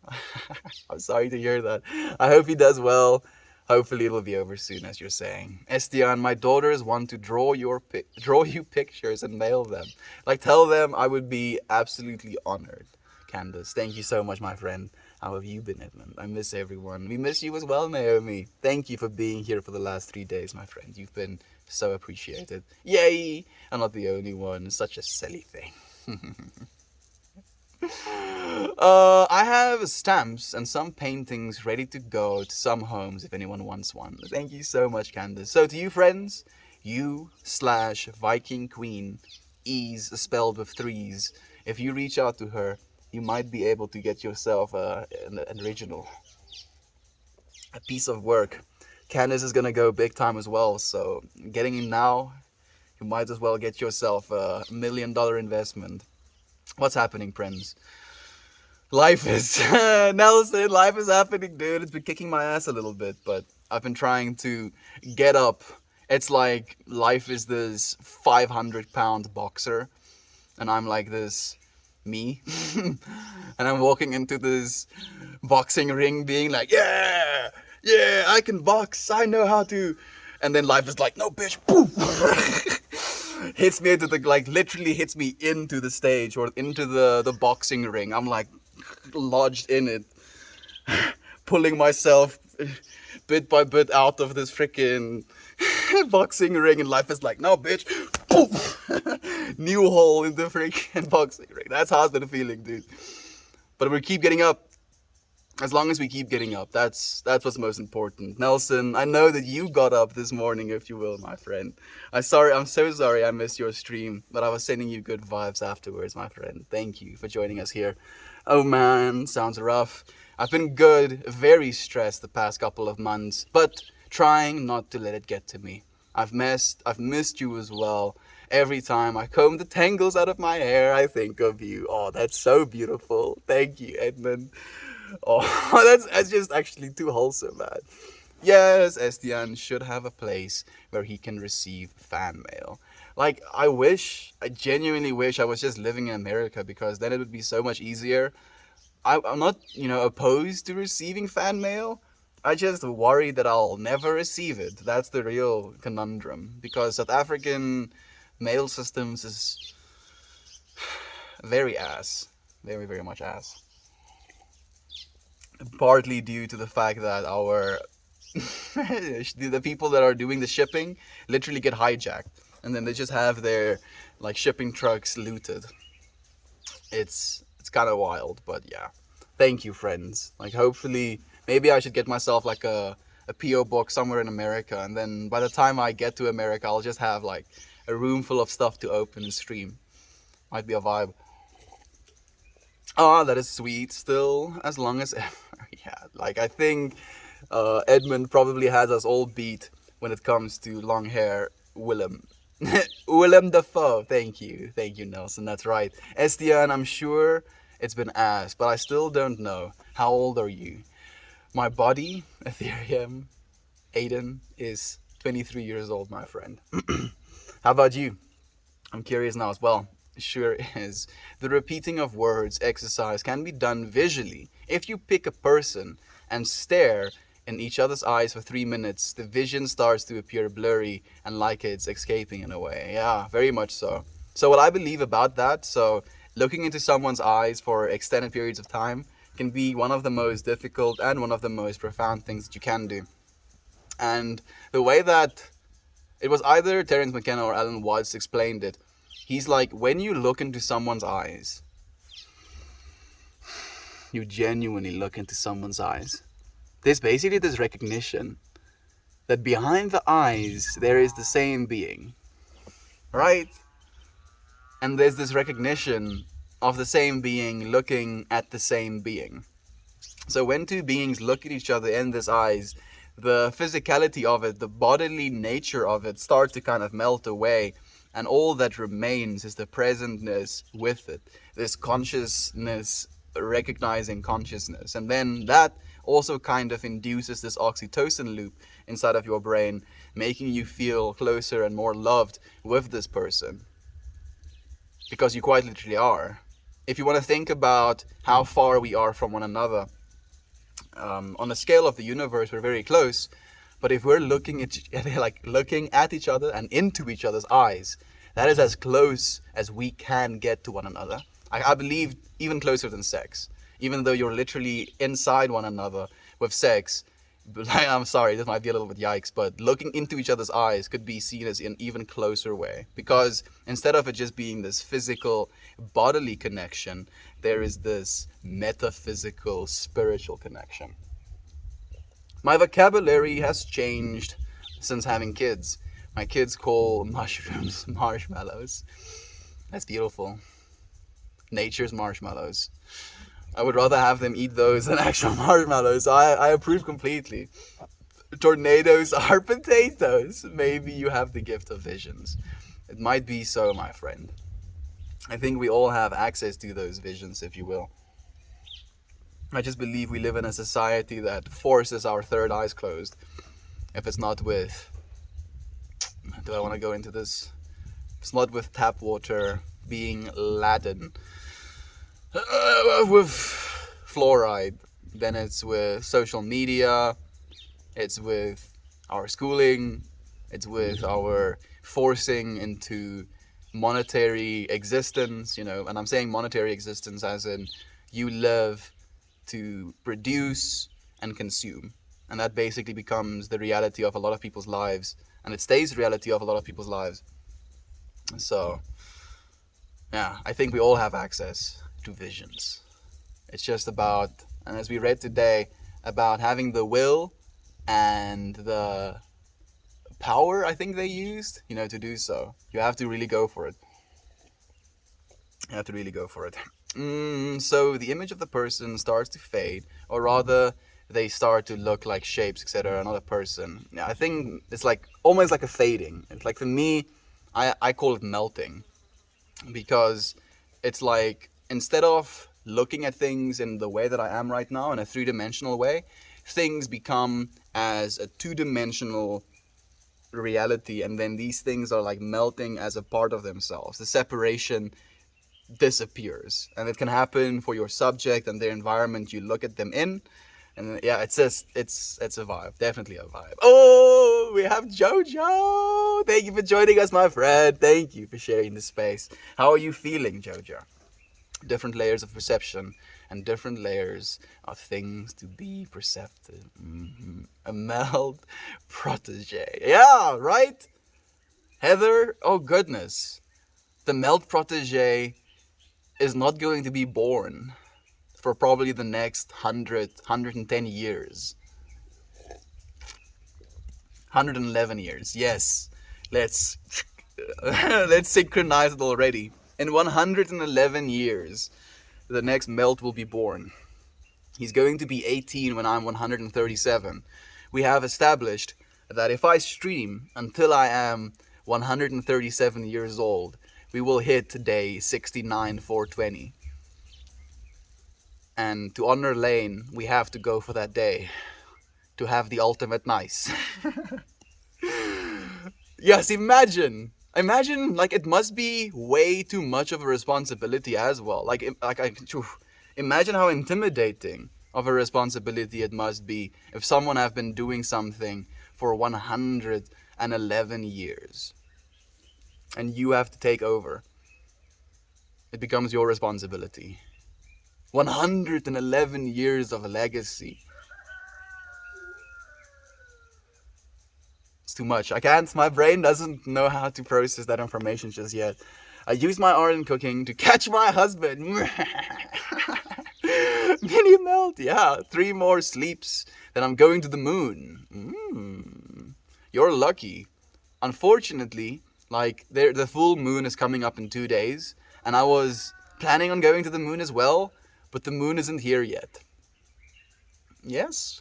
I'm sorry to hear that. I hope he does well. Hopefully it will be over soon, as you're saying. Estian, my daughters want to draw you pictures and mail them. Like, tell them I would be absolutely honored. Candace, thank you so much, my friend. How have you been, Edmund? I miss everyone. We miss you as well, Naomi. Thank you for being here for the last 3 days, my friend. You've been so appreciated. Yay! I'm not the only one. Such a silly thing. I have stamps and some paintings ready to go to some homes if anyone wants one. Thank you so much, Candace. So to you, friends, you/Viking Queen, E's spelled with 3s. If you reach out to her, you might be able to get yourself an original, a piece of work. Candace is gonna go big time as well, so getting in now, you might as well get yourself a $1 million investment. What's happening, friends? Life is... Nelson, life is happening, dude. It's been kicking my ass a little bit, but I've been trying to get up. It's like life is this 500-pound boxer, and I'm like this me. And I'm walking into this boxing ring being like, yeah, I can box. I know how to. And then life is like, no, bitch, poof. hits me into the, like, literally hits me into the stage or into the boxing ring. I'm like lodged in it, pulling myself bit by bit out of this freaking boxing ring, and life is like, no, bitch. Poof. New hole in the freaking boxing ring. That's how it's been feeling, dude. But we keep getting up. As long as we keep getting up, that's what's most important. Nelson, I know that you got up this morning, if you will, my friend. I'm so sorry I missed your stream, but I was sending you good vibes afterwards, my friend. Thank you for joining us here. Oh man, sounds rough. I've been good, very stressed the past couple of months, but trying not to let it get to me. I've missed you as well. Every time I comb the tangles out of my hair, I think of you. Oh, that's so beautiful. Thank you, Edmund. Oh, that's just actually too wholesome, man. Yes, Estian should have a place where he can receive fan mail. Like, I genuinely wish I was just living in America, because then it would be so much easier. I'm not, opposed to receiving fan mail. I just worry that I'll never receive it. That's the real conundrum. Because South African mail systems is very ass. Very, very much ass. Partly due to the fact that our the people that are doing the shipping literally get hijacked, and then they just have their, like, shipping trucks looted. It's kind of wild, but yeah. Thank you, friends. Like, hopefully, maybe I should get myself like a PO box somewhere in America, and then by the time I get to America, I'll just have like a room full of stuff to open and stream. Might be a vibe. Oh, that is sweet still, as long as ever. Yeah, like, I think Edmund probably has us all beat when it comes to long hair. Willem. Willem Dafoe. Thank you, Nelson. That's right. Estian, I'm sure it's been asked, but I still don't know. How old are you? My body, Ethereum, Aiden, is 23 years old, my friend. How about you? I'm curious now as well. Sure is. The repeating of words exercise can be done visually. If you pick a person and stare in each other's eyes for 3 minutes, the vision starts to appear blurry and like it's escaping in a way. Yeah, very much so. So what I believe about that, so looking into someone's eyes for extended periods of time can be one of the most difficult and one of the most profound things that you can do. And the way that it was either Terence McKenna or Alan Watts explained it, he's like, when you look into someone's eyes, you genuinely look into someone's eyes. There's basically this recognition that behind the eyes there is the same being, right? And there's this recognition of the same being looking at the same being. So when two beings look at each other in these eyes, the physicality of it, the bodily nature of it starts to kind of melt away, and all that remains is the presentness with it, this consciousness recognizing consciousness. And then that also kind of induces this oxytocin loop inside of your brain, making you feel closer and more loved with this person, because you quite literally are. If you want to think about how far we are from one another, on the scale of the universe, we're very close. But if we're looking at each other and into each other's eyes, that is as close as we can get to one another. I believe even closer than sex. Even though you're literally inside one another with sex, I'm sorry, this might be a little bit yikes, but looking into each other's eyes could be seen as an even closer way. Because instead of it just being this physical, bodily connection, there is this metaphysical, spiritual connection. My vocabulary has changed since having kids. My kids call mushrooms marshmallows. That's beautiful. Nature's marshmallows. I would rather have them eat those than actual marshmallows. I approve completely. Tornadoes are potatoes. Maybe you have the gift of visions. It might be so, my friend. I think we all have access to those visions, if you will. I just believe we live in a society that forces our third eyes closed. If it's not with... Do I want to go into this? If it's not with tap water being laden with fluoride, then it's with social media, it's with our schooling, it's with our forcing into monetary existence, and I'm saying monetary existence as in you live to produce and consume. And that basically becomes the reality of a lot of people's lives. And it stays the reality of a lot of people's lives. So, yeah, I think we all have access to visions. It's just about, and as we read today, about having the will and the power, I think they used, to do so. You have to really go for it. You have to really go for it. So the image of the person starts to fade, or rather, they start to look like shapes, etc. Not a person. Yeah, I think it's like almost like a fading. It's like, for me, I call it melting, because it's like, instead of looking at things in the way that I am right now, in a three-dimensional way, things become as a two-dimensional reality, and then these things are like melting as a part of themselves. The separation disappears, and it can happen for your subject and their environment you look at them in. And yeah, it's just it's a vibe, definitely a vibe. Oh, we have Jojo. Thank you for joining us, my friend. Thank you for sharing the space. How are you feeling, Jojo? Different layers of perception and different layers of things to be perceptive. A meld protege. Yeah, right? Heather, oh goodness. The meld protege is not going to be born for probably the next 110 years. 111 years, yes. Let's let's synchronize it already. In 111 years, the next melt will be born. He's going to be 18 when I'm 137. We have established that if I stream until I am 137 years old, we will hit day 69 420. And to honor Lane, we have to go for that day to have the ultimate nice. Yes, imagine, like, it must be way too much of a responsibility as well. Imagine how intimidating of a responsibility it must be if someone have been doing something for 111 years and you have to take over. It becomes your responsibility. 111 years of a legacy. It's too much. I can't, my brain doesn't know how to process that information just yet. I use my art in cooking to catch my husband. Mini melt, yeah. 3 more sleeps, then I'm going to the moon. You're lucky. Unfortunately, like, the full moon is coming up in 2 days, and I was planning on going to the moon as well, but the moon isn't here yet. Yes?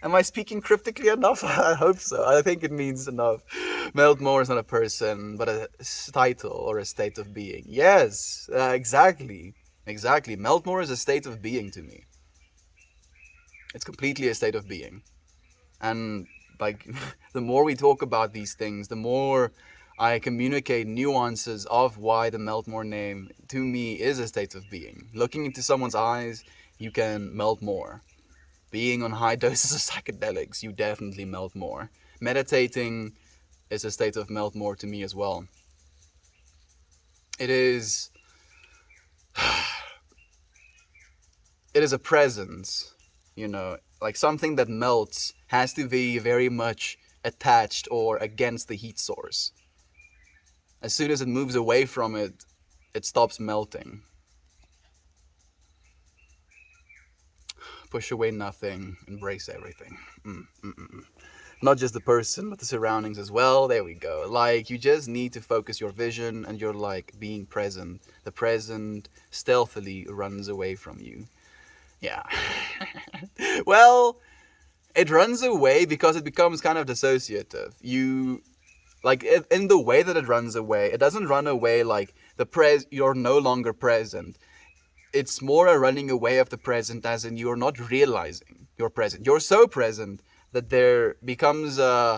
Am I speaking cryptically enough? I hope so. I think it means enough. Meltmore is not a person, but a title or a state of being. Yes, exactly. Exactly. Meltmore is a state of being to me. It's completely a state of being. And, like, the more we talk about these things, the more I communicate nuances of why the Meltmore name, to me, is a state of being. Looking into someone's eyes, you can melt more. Being on high doses of psychedelics, you definitely melt more. Meditating is a state of melt more to me as well. It is a presence, like something that melts has to be very much attached or against the heat source. As soon as it moves away from it, it stops melting. Push away nothing, embrace everything. Not just the person, but the surroundings as well. There we go. Like, you just need to focus your vision and you're like being present. The present stealthily runs away from you. Yeah. Well, it runs away because it becomes kind of dissociative. In the way that it runs away, it doesn't run away like you're no longer present. It's more a running away of the present, as in you're not realizing you're present. You're so present that there becomes there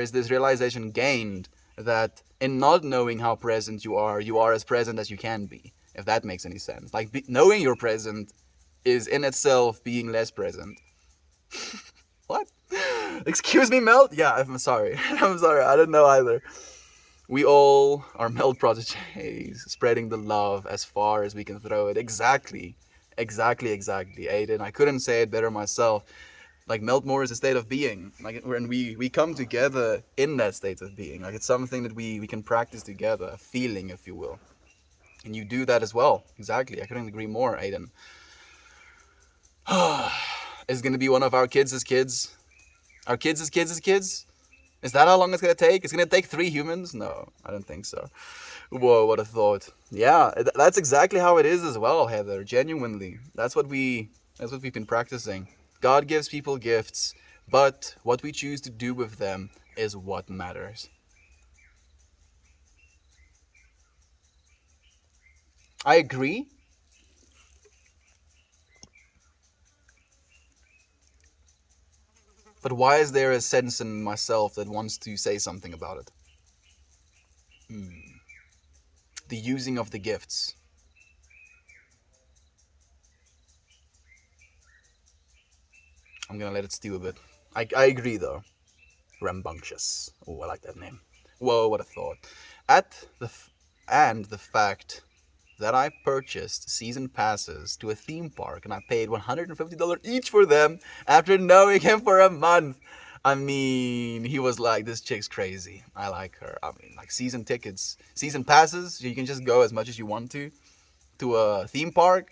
is this realization gained that in not knowing how present you are as present as you can be, if that makes any sense. Like, knowing you're present is in itself being less present. What? Excuse me, melt? Yeah, I'm sorry. I'm sorry. I didn't know either. We all are melt proteges, spreading the love as far as we can throw it. Exactly. Exactly, Aiden. I couldn't say it better myself. Like, melt more is a state of being. Like, when we come together in that state of being. Like, it's something that we can practice together, a feeling, if you will. And you do that as well. Exactly. I couldn't agree more, Aiden. Is going to be one of our kids as kids. Our kids as kids as kids? Is that how long it's going to take? It's going to take 3 humans? No, I don't think so. Whoa, what a thought. Yeah, that's exactly how it is as well, Heather. Genuinely. That's what we've been practicing. God gives people gifts, but what we choose to do with them is what matters. I agree, but why is there a sense in myself that wants to say something about it? The using of the gifts. I'm gonna let it stew a bit. I agree though. Rambunctious. Oh, I like that name. Whoa, what a thought. At the f- and the fact that I purchased season passes to a theme park and I paid $150 each for them after knowing him for a month. I mean, he was like, this chick's crazy. I like her. I mean, like season tickets, season passes, you can just go as much as you want to a theme park.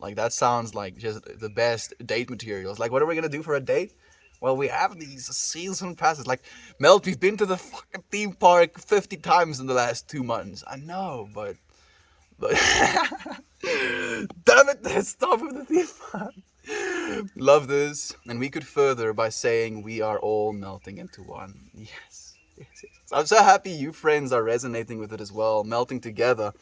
Like, that sounds like just the best date materials. Like, what are we gonna do for a date? Well, we have these season passes. Like, Melt, we've been to the fucking theme park 50 times in the last 2 months. I know, but damn it, stop with the theme park. Love this. And we could further by saying we are all melting into one. Yes. Yes, yes. I'm so happy you friends are resonating with it as well, melting together.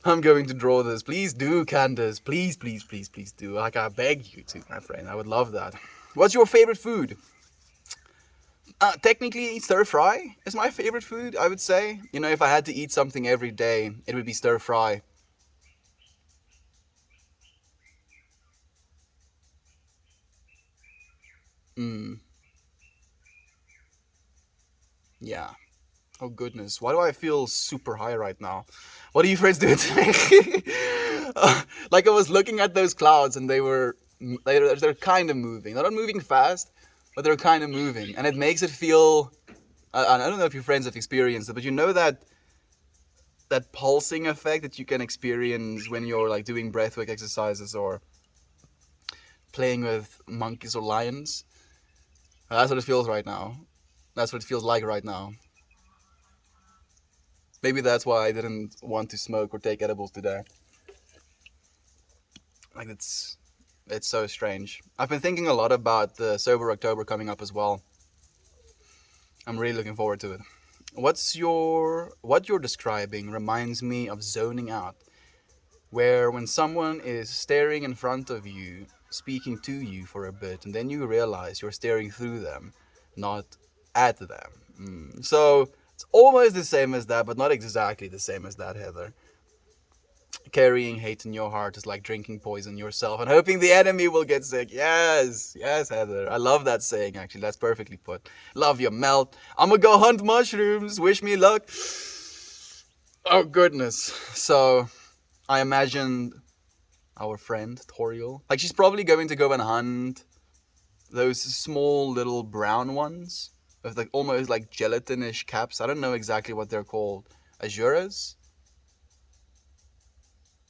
I'm going to draw this. Please do, Candace. Please, please, please, please do. Like, I beg you to, my friend. I would love that. What's your favorite food? Technically, stir fry is my favorite food, I would say. You know, if I had to eat something every day, it would be stir fry. Mm, yeah. Oh, goodness. Why do I feel super high right now? What are you friends doing to me? Like, I was looking at those clouds and they're kind of moving. They're not moving fast, but they're kind of moving. And it makes it feel, I don't know if your friends have experienced it, but you know that pulsing effect that you can experience when you're like doing breathwork exercises or playing with monkeys or lions. That's what it feels right now. That's what it feels like right now. Maybe that's why I didn't want to smoke or take edibles today. Like, it's so strange. I've been thinking a lot about the sober October coming up as well. I'm really looking forward to it. What you're describing reminds me of zoning out, where when someone is staring in front of you, speaking to you for a bit, and then you realize you're staring through them, not at them. So it's almost the same as that, but not exactly the same as that, Heather. Carrying hate in your heart is like drinking poison yourself and hoping the enemy will get sick. Yes, yes, Heather. I love that saying, actually. That's perfectly put. Love your melt. I'm gonna go hunt mushrooms. Wish me luck. Oh, goodness. So, I imagined our friend, Toriel. Like, she's probably going to go and hunt those small little brown ones with like almost like gelatinish caps. I don't know exactly what they're called. Azuras?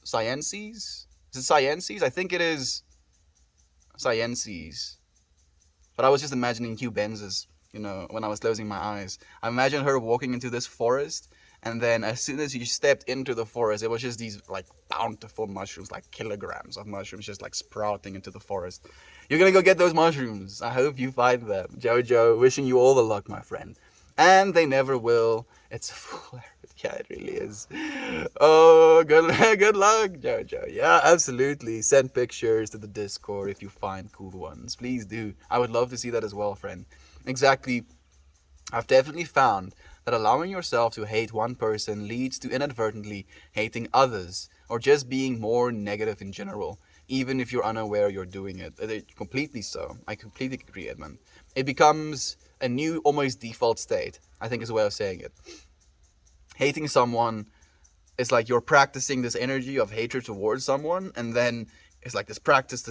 Sciences? Is it Sciences? I think it is Sciences. But I was just imagining Hugh Benz's, when I was closing my eyes. I imagine her walking into this forest, and then as soon as you stepped into the forest, it was just these like bountiful mushrooms, like kilograms of mushrooms just like sprouting into the forest. You're gonna go get those mushrooms. I hope you find them. Jojo, wishing you all the luck, my friend. And they never will. It's a fool. Yeah, it really is. Oh, good luck, Jojo. Yeah, absolutely. Send pictures to the Discord if you find cool ones. Please do. I would love to see that as well, friend. Exactly. I've definitely found that allowing yourself to hate one person leads to inadvertently hating others, or just being more negative in general. even if you're unaware you're doing it. Completely so. I completely agree, Edmund. It becomes a new, almost default state, I think is a way of saying it. Hating someone is like you're practicing this energy of hatred towards someone, and then it's like this practice,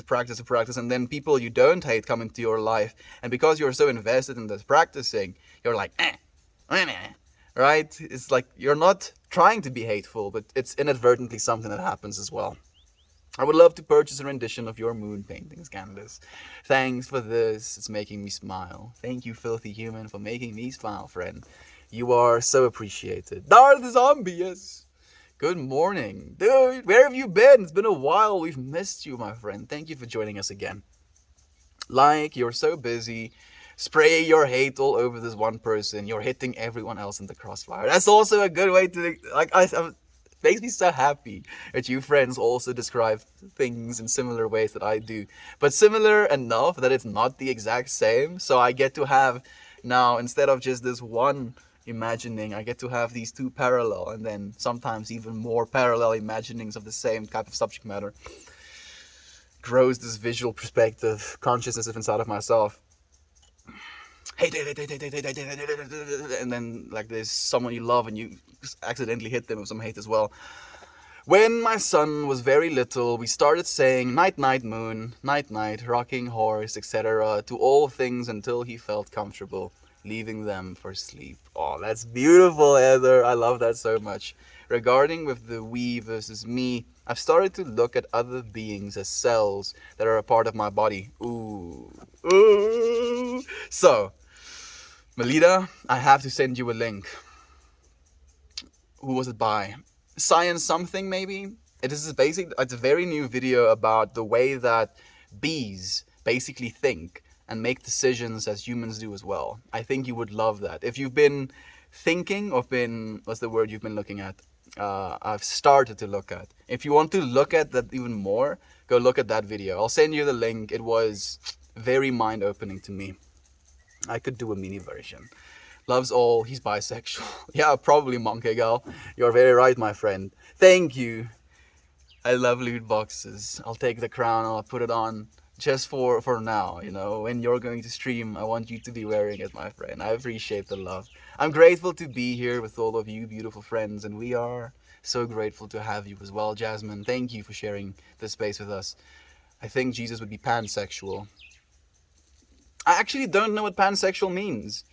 and then people you don't hate come into your life, and because you're so invested in this practicing, you're like, right? It's like you're not trying to be hateful, but it's inadvertently something that happens as well. I would love to purchase a rendition of your moon paintings, Candace. Thanks for this. It's making me smile. Thank you, filthy human, for making me smile, friend. You are so appreciated. Darth Zombies! Good morning. Dude, where have you been? It's been a while. We've missed you, my friend. Thank you for joining us again. Like, you're so busy. Spray your hate all over this one person. You're hitting everyone else in the crossfire. That's also a good way to, like, makes me so happy that you friends also describe things in similar ways that I do. But similar enough that it's not the exact same. So I get to have now, instead of just this one imagining, I get to have these two parallel, and then sometimes even more parallel imaginings of the same type of subject matter. Grows this visual perspective, consciousness inside of myself. Hate, and then like there's someone you love and you accidentally hit them with some hate as well. When my son was very little, we started saying night night moon, night night, rocking horse, etc. to all things until he felt comfortable, leaving them for sleep. Oh, that's beautiful, Heather. I love that so much. Regarding with the we versus me, I've started to look at other beings as cells that are a part of my body. Ooh. Ooh. So, Melita, I have to send you a link. Who was it by? Science something, maybe? It's a very new video about the way that bees basically think and make decisions as humans do as well. I think you would love that. If you've been thinking or what's the word you've been looking at? I've started to look at. If you want to look at that even more, go look at that video. I'll send you the link. It was very mind-opening to me. I could do a mini version. Loves all, he's bisexual. Yeah, probably, Monkey Gal. You're very right, my friend. Thank you. I love loot boxes. I'll take the crown, I'll put it on just for now, you know. When you're going to stream, I want you to be wearing it, my friend. I appreciate the love. I'm grateful to be here with all of you beautiful friends, and we are so grateful to have you as well, Jasmine. Thank you for sharing this space with us. I think Jesus would be pansexual. I actually don't know what pansexual means.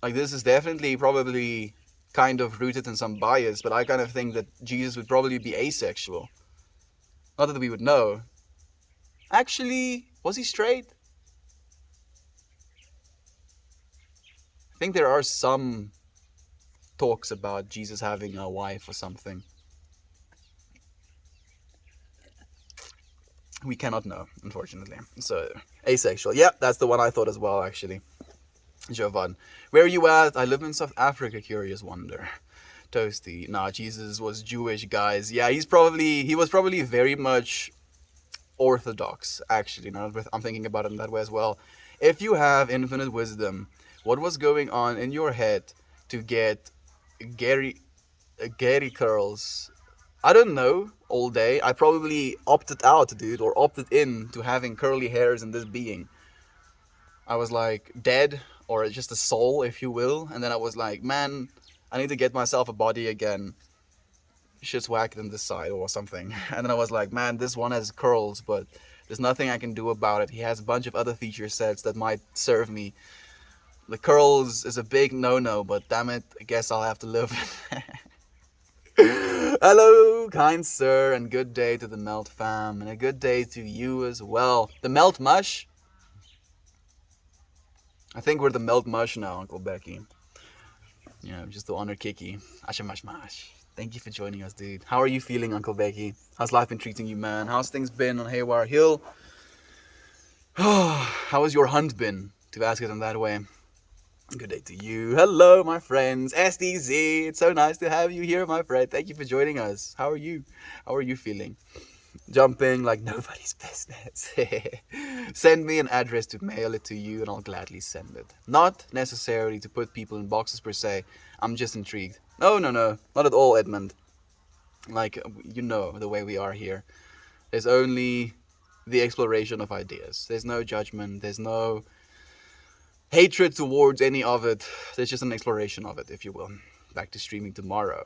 Like, this is definitely probably kind of rooted in some bias, but I kind of think that Jesus would probably be asexual. Not that we would know. Actually, was he straight? I think there are some talks about Jesus having a wife or something. We cannot know, unfortunately. So, asexual. Yeah, that's the one I thought as well, actually. Jovan. Where are you at? I live in South Africa, curious wonder. Toasty. Nah, Jesus was Jewish, guys. Yeah, he was probably very much orthodox, actually. Now I'm thinking about it in that way as well. If you have infinite wisdom, what was going on in your head to get Gary curls? I don't know, all day. I probably opted out, dude, or opted in to having curly hairs in this being. I was like dead, or just a soul, if you will. And then I was like, man, I need to get myself a body again. Shit's whacked on this side or something. And then I was like, man, this one has curls, but there's nothing I can do about it. He has a bunch of other feature sets that might serve me. The curls is a big no-no, but damn it, I guess I'll have to live. Hello, kind sir, and good day to the Melt fam, and a good day to you as well. The Melt Mush? I think we're the Melt Mush now, Uncle Becky. Yeah, just the honor Kiki. Asha mash mash. Thank you for joining us, dude. How are you feeling, Uncle Becky? How's life been treating you, man? How's things been on Haywire Hill? How has your hunt been, to ask it in that way? Good day to you. Hello, my friends. SDZ, it's so nice to have you here, my friend. Thank you for joining us. How are you? How are you feeling? Jumping like nobody's business. Send me an address to mail it to you and I'll gladly send it. Not necessarily to put people in boxes per se. I'm just intrigued. No, not at all, Edmund. Like, the way we are here. There's only the exploration of ideas. There's no judgment. There's no hatred towards any of it. There's just an exploration of it, if you will. Back to streaming tomorrow.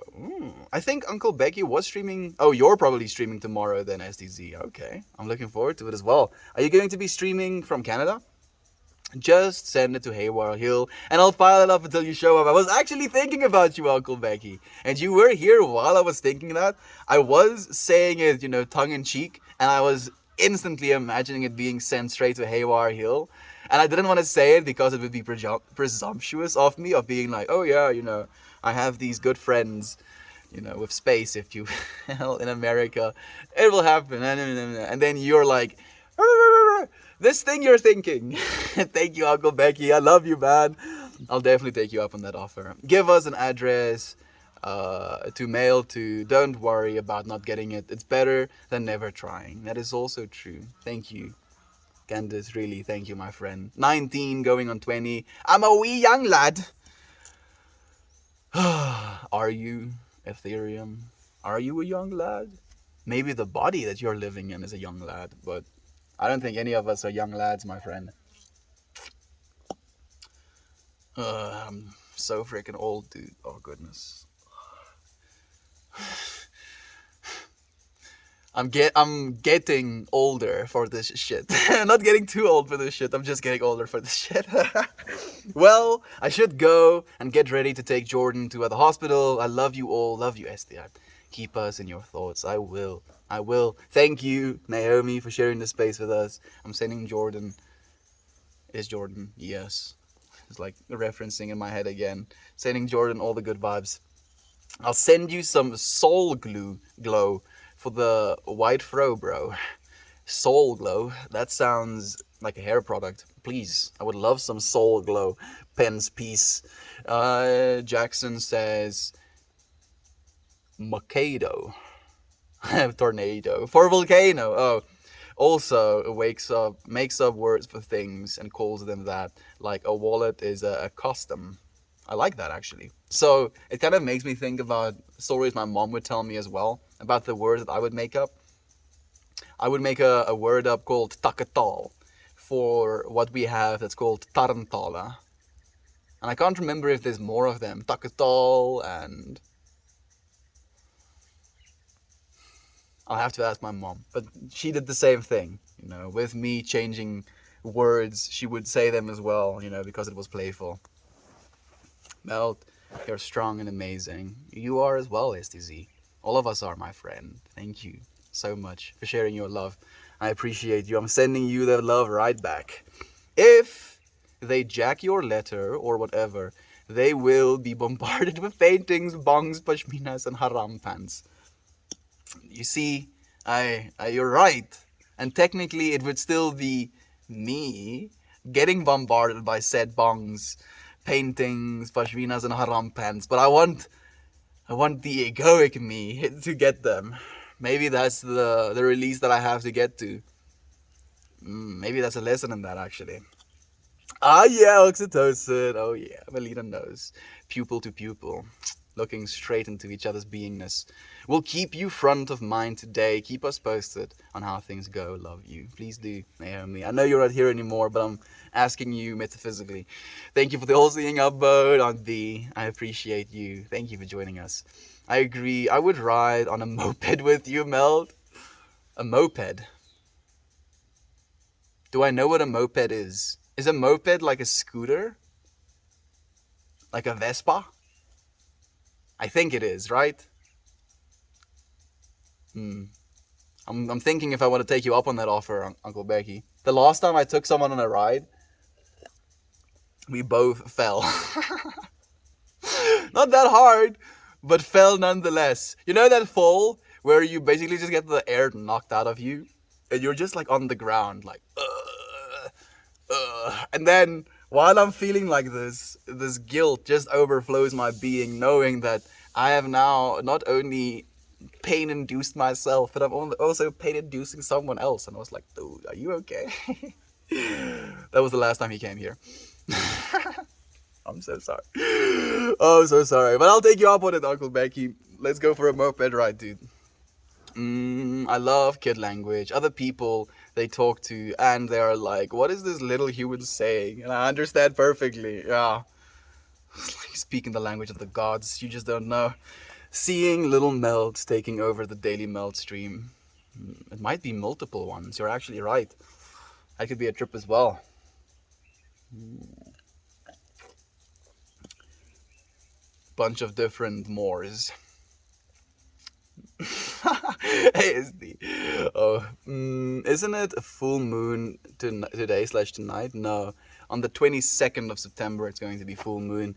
I think Uncle Becky was streaming. Oh, you're probably streaming tomorrow then, SDZ. Okay, I'm looking forward to it as well. Are you going to be streaming from Canada? Just send it to Haywire Hill, and I'll pile it up until you show up. I was actually thinking about you, Uncle Becky, and you were here while I was thinking that. I was saying it, tongue in cheek, and I was instantly imagining it being sent straight to Haywire Hill. And I didn't want to say it because it would be presumptuous of me, of being like, oh yeah, I have these good friends, with space, if you will, in America. It will happen. And then you're like, this thing you're thinking. Thank you, Uncle Becky. I love you, man. I'll definitely take you up on that offer. Give us an address to mail to. Don't worry about not getting it. It's better than never trying. That is also true. Thank you, Candace. Really, thank you, my friend. 19 going on 20. I'm a wee young lad. Are you, Ethereum? Are you a young lad? Maybe the body that you're living in is a young lad, but I don't think any of us are young lads, my friend. I'm so freaking old, dude. Oh, goodness. I'm getting older for this shit. Not getting too old for this shit. I'm just getting older for this shit. Well, I should go and get ready to take Jordan to the hospital. I love you all. Love you, SDR. Keep us in your thoughts. I will. Thank you, Naomi, for sharing this space with us. I'm sending Jordan. Is Jordan? Yes. It's like referencing in my head again. Sending Jordan all the good vibes. I'll send you some soul glow for the white fro, bro. Soul glow. That sounds like a hair product. Please, I would love some soul glow. Pens piece. Jackson says Makado. Tornado. For volcano. Oh. Also, it makes up words for things and calls them that. Like a wallet is a custom. I like that, actually. So it kind of makes me think about stories my mom would tell me as well about the words that I would make up. I would make a word up called takatal for what we have that's called tarantala. And I can't remember if there's more of them. Takatal, and I'll have to ask my mom. But she did the same thing, with me changing words. She would say them as well, because it was playful. Melt, you're strong and amazing. You are as well, STZ. All of us are, my friend. Thank you so much for sharing your love. I appreciate you. I'm sending you that love right back. If they jack your letter or whatever, they will be bombarded with paintings, bongs, pashminas, and haram pants. You see, you're right. And technically, it would still be me getting bombarded by said bongs, paintings, pashminas, and haram pants. But I want the egoic me to get them. Maybe that's the release that I have to get to. Maybe that's a lesson in that, actually. Ah, yeah, oxytocin. Oh, yeah, Melina knows. Pupil to pupil, looking straight into each other's beingness. We'll keep you front of mind today. Keep us posted on how things go. Love you. Please do, Naomi. I know you're not here anymore, but I'm asking you metaphysically. Thank you for the whole seeing upvote on the. I appreciate you. Thank you for joining us. I agree. I would ride on a moped with you, Meld. A moped. Do I know what a moped is? Is a moped like a scooter? Like a Vespa? I think it is, right? I'm thinking if I want to take you up on that offer, Uncle Becky. The last time I took someone on a ride, we both fell. Not that hard, but fell nonetheless. You know that fall where you basically just get the air knocked out of you? And you're just like on the ground, like, and then while I'm feeling like this guilt just overflows my being, knowing that I have now not only pain-induced myself, but I'm also pain-inducing someone else. And I was like, dude, are you okay? That was the last time he came here. I'm so sorry. Oh, I'm so sorry. But I'll take you up on it, Uncle Becky. Let's go for a moped ride, dude. I love kid language. Other people they talk to, and they are like, "What is this little human saying?" And I understand perfectly. Yeah, it's like speaking the language of the gods. You just don't know. Seeing little melts taking over the daily melt stream. It might be multiple ones. You're actually right. That could be a trip as well. Bunch of different mores. ASD. Oh, isn't it a full moon today/tonight? No, on the 22nd of September it's going to be full moon.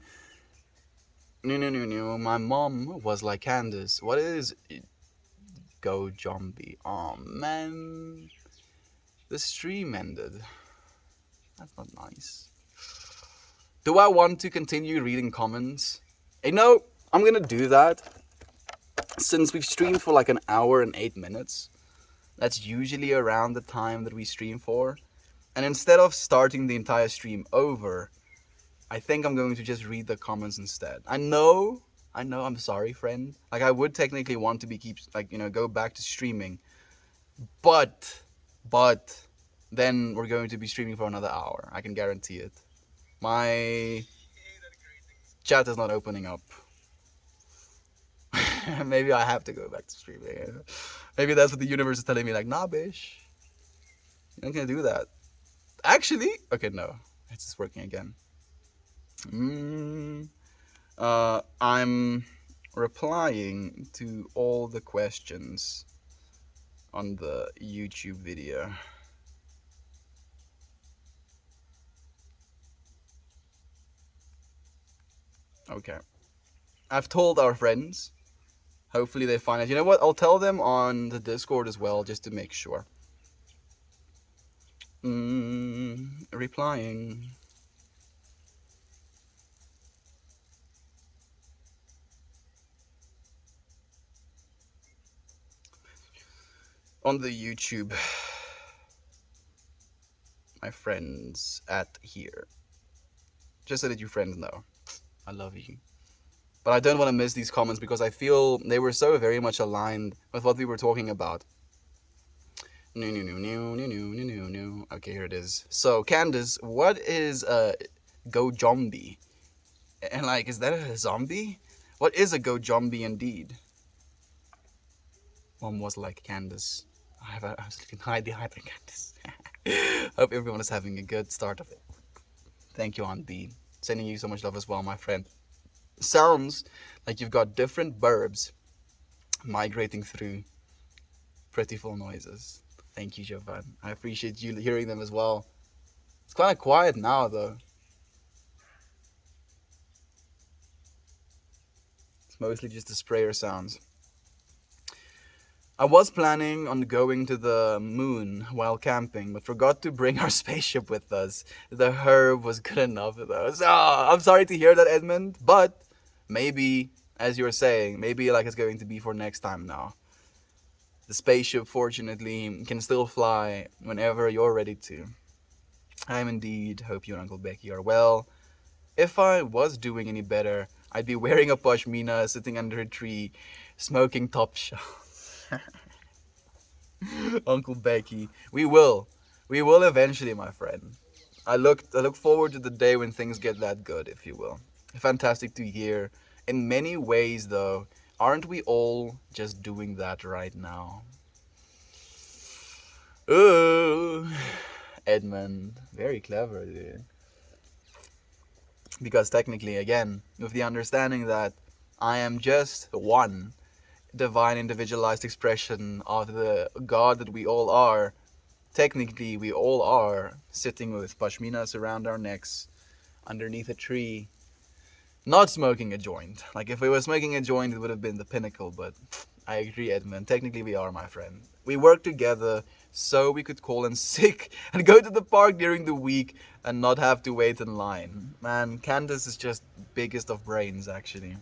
No. My mom was like Candace. What is Go Zombie? Oh man, the stream ended. That's not nice. Do I want to continue reading comments? You know, I'm gonna do that. Since we've streamed for like an hour and 8 minutes, that's usually around the time that we stream for. And instead of starting the entire stream over, I think I'm going to just read the comments instead. I know, I'm sorry, friend. Like, I would technically want to go back to streaming. But, then we're going to be streaming for another hour. I can guarantee it. My chat is not opening up. Maybe I have to go back to streaming. Maybe that's what the universe is telling me, like, nah, bish. You're not gonna do that. Actually, okay, no. It's just working again. I'm replying to all the questions on the YouTube video. Okay. I've told our friends. Hopefully they find it. You know what? I'll tell them on the Discord as well, just to make sure. Replying. On the YouTube. My friends at here. Just so that you friends know. I love you. But I don't want to miss these comments because I feel they were so very much aligned with what we were talking about. Okay, here it is. So, Candace, what is a Go Zombie? And like, is that a zombie? What is a Go Zombie indeed? Mom was like, Candace. I was looking hide behind Candace. Hope everyone is having a good start of it. Thank you, Aunt B. Sending you so much love as well, my friend. Sounds like you've got different burbs migrating through pretty full noises. Thank you, Jovan. I appreciate you hearing them as well. It's kind of quiet now, though. It's mostly just the sprayer sounds. I was planning on going to the moon while camping, but forgot to bring our spaceship with us. The herb was good enough for those. I'm sorry to hear that, Edmund, but maybe, as you were saying, maybe like it's going to be for next time now. The spaceship, fortunately, can still fly whenever you're ready to. I'm indeed. Hope you and Uncle Becky are well. If I was doing any better, I'd be wearing a pashmina, sitting under a tree, smoking top shelf. Uncle Becky, we will eventually, my friend. I look forward to the day when things get that good, if you will. Fantastic to hear. In many ways, though, aren't we all just doing that right now? Ooh, Edmund, very clever, dude. Because technically, again, with the understanding that I am just one divine individualized expression of the God that we all are, technically we all are sitting with pashminas around our necks underneath a tree, not smoking a joint. Like, if we were smoking a joint, it would have been the pinnacle, but I agree, Edmund. Technically we are, my friend. We work together so we could call in sick and go to the park during the week and not have to wait in line. Man, Candace is just biggest of brains, actually.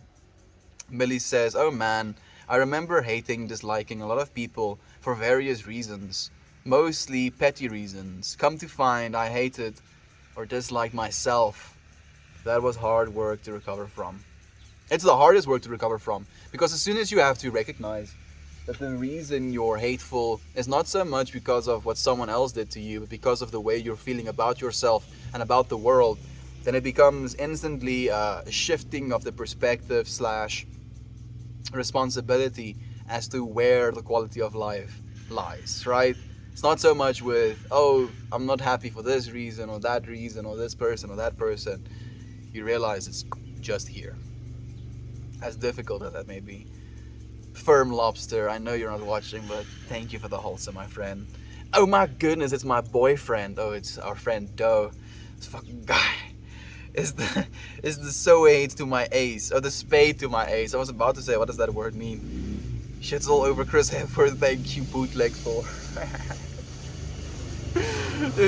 Millie says, oh man, I remember hating, disliking a lot of people for various reasons. Mostly petty reasons. Come to find, I hated or disliked myself. That was hard work to recover from. It's the hardest work to recover from, because as soon as you have to recognize that the reason you're hateful is not so much because of what someone else did to you, but because of the way you're feeling about yourself and about the world, then it becomes instantly a shifting of the perspective slash responsibility as to where the quality of life lies, right? It's not so much with, oh, I'm not happy for this reason or that reason or this person or that person. You realize it's just here. As difficult as that may be. Firm Lobster, I know you're not watching, but thank you for the wholesome, my friend. Oh my goodness, it's my boyfriend. Oh, it's our friend Doe. This fucking guy. Is the so eight to my ace, or the spade to my ace. I was about to say, what does that word mean? Shit's all over Chris Hemsworth. Thank you, bootleg for.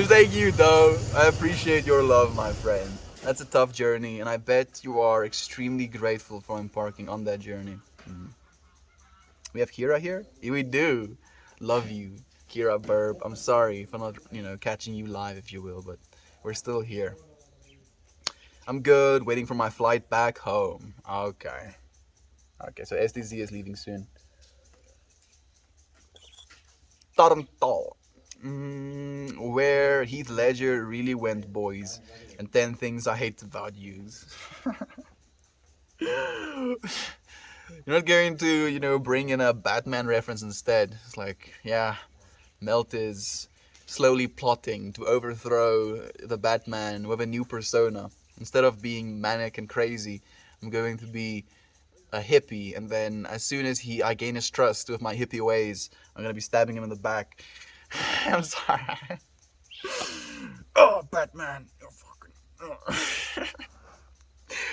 Thank you, though. I appreciate your love, my friend. That's a tough journey, and I bet you are extremely grateful for embarking on that journey. We have Kira here? Yeah, we do. Love you, Kira Burb. I'm sorry for not, catching you live, if you will, but we're still here. I'm good, waiting for my flight back home. Okay. Okay, so SDZ is leaving soon. Toronto. Where Heath Ledger really went, boys. And 10 things I hate about yous. You're not going to, bring in a Batman reference instead. It's like, yeah, Melt is slowly plotting to overthrow the Batman with a new persona. Instead of being manic and crazy, I'm going to be a hippie, and then as soon as I gain his trust with my hippie ways, I'm gonna be stabbing him in the back. I'm sorry. Oh, Batman, you're fucking.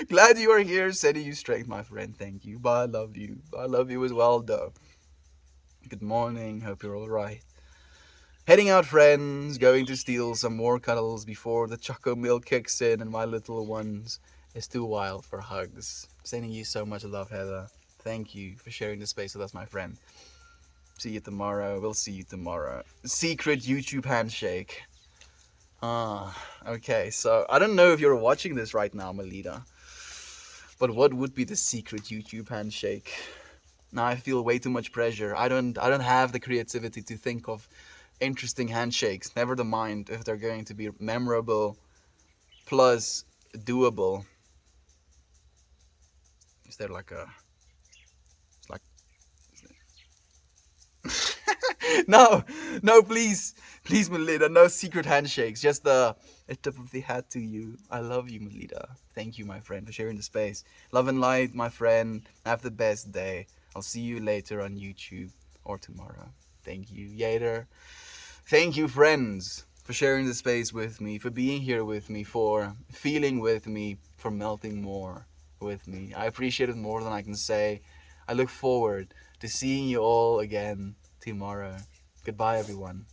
Glad you are here, sending you strength, my friend. Thank you. But I love you. I love you as well, though. Good morning. Hope you're all right. Heading out, friends. Going to steal some more cuddles before the choco milk kicks in and my little ones is too wild for hugs. Sending you so much love, Heather. Thank you for sharing the space with us, my friend. See you tomorrow. We'll see you tomorrow. Secret YouTube handshake. Okay. So I don't know if you're watching this right now, Melita. But what would be the secret YouTube handshake? Now I feel way too much pressure. I don't have the creativity to think of interesting handshakes. Never the mind if they're going to be memorable plus doable. Is there like a... It's like... No, please, Melita, no secret handshakes. Just a tip of the hat to you. I love you, Melita. Thank you, my friend, for sharing the space. Love and light, my friend. Have the best day. I'll see you later on YouTube or tomorrow. Thank you, Yader. Thank you, friends, for sharing the space with me, for being here with me, for feeling with me, for melting more with me. I appreciate it more than I can say. I look forward to seeing you all again tomorrow. Goodbye, everyone.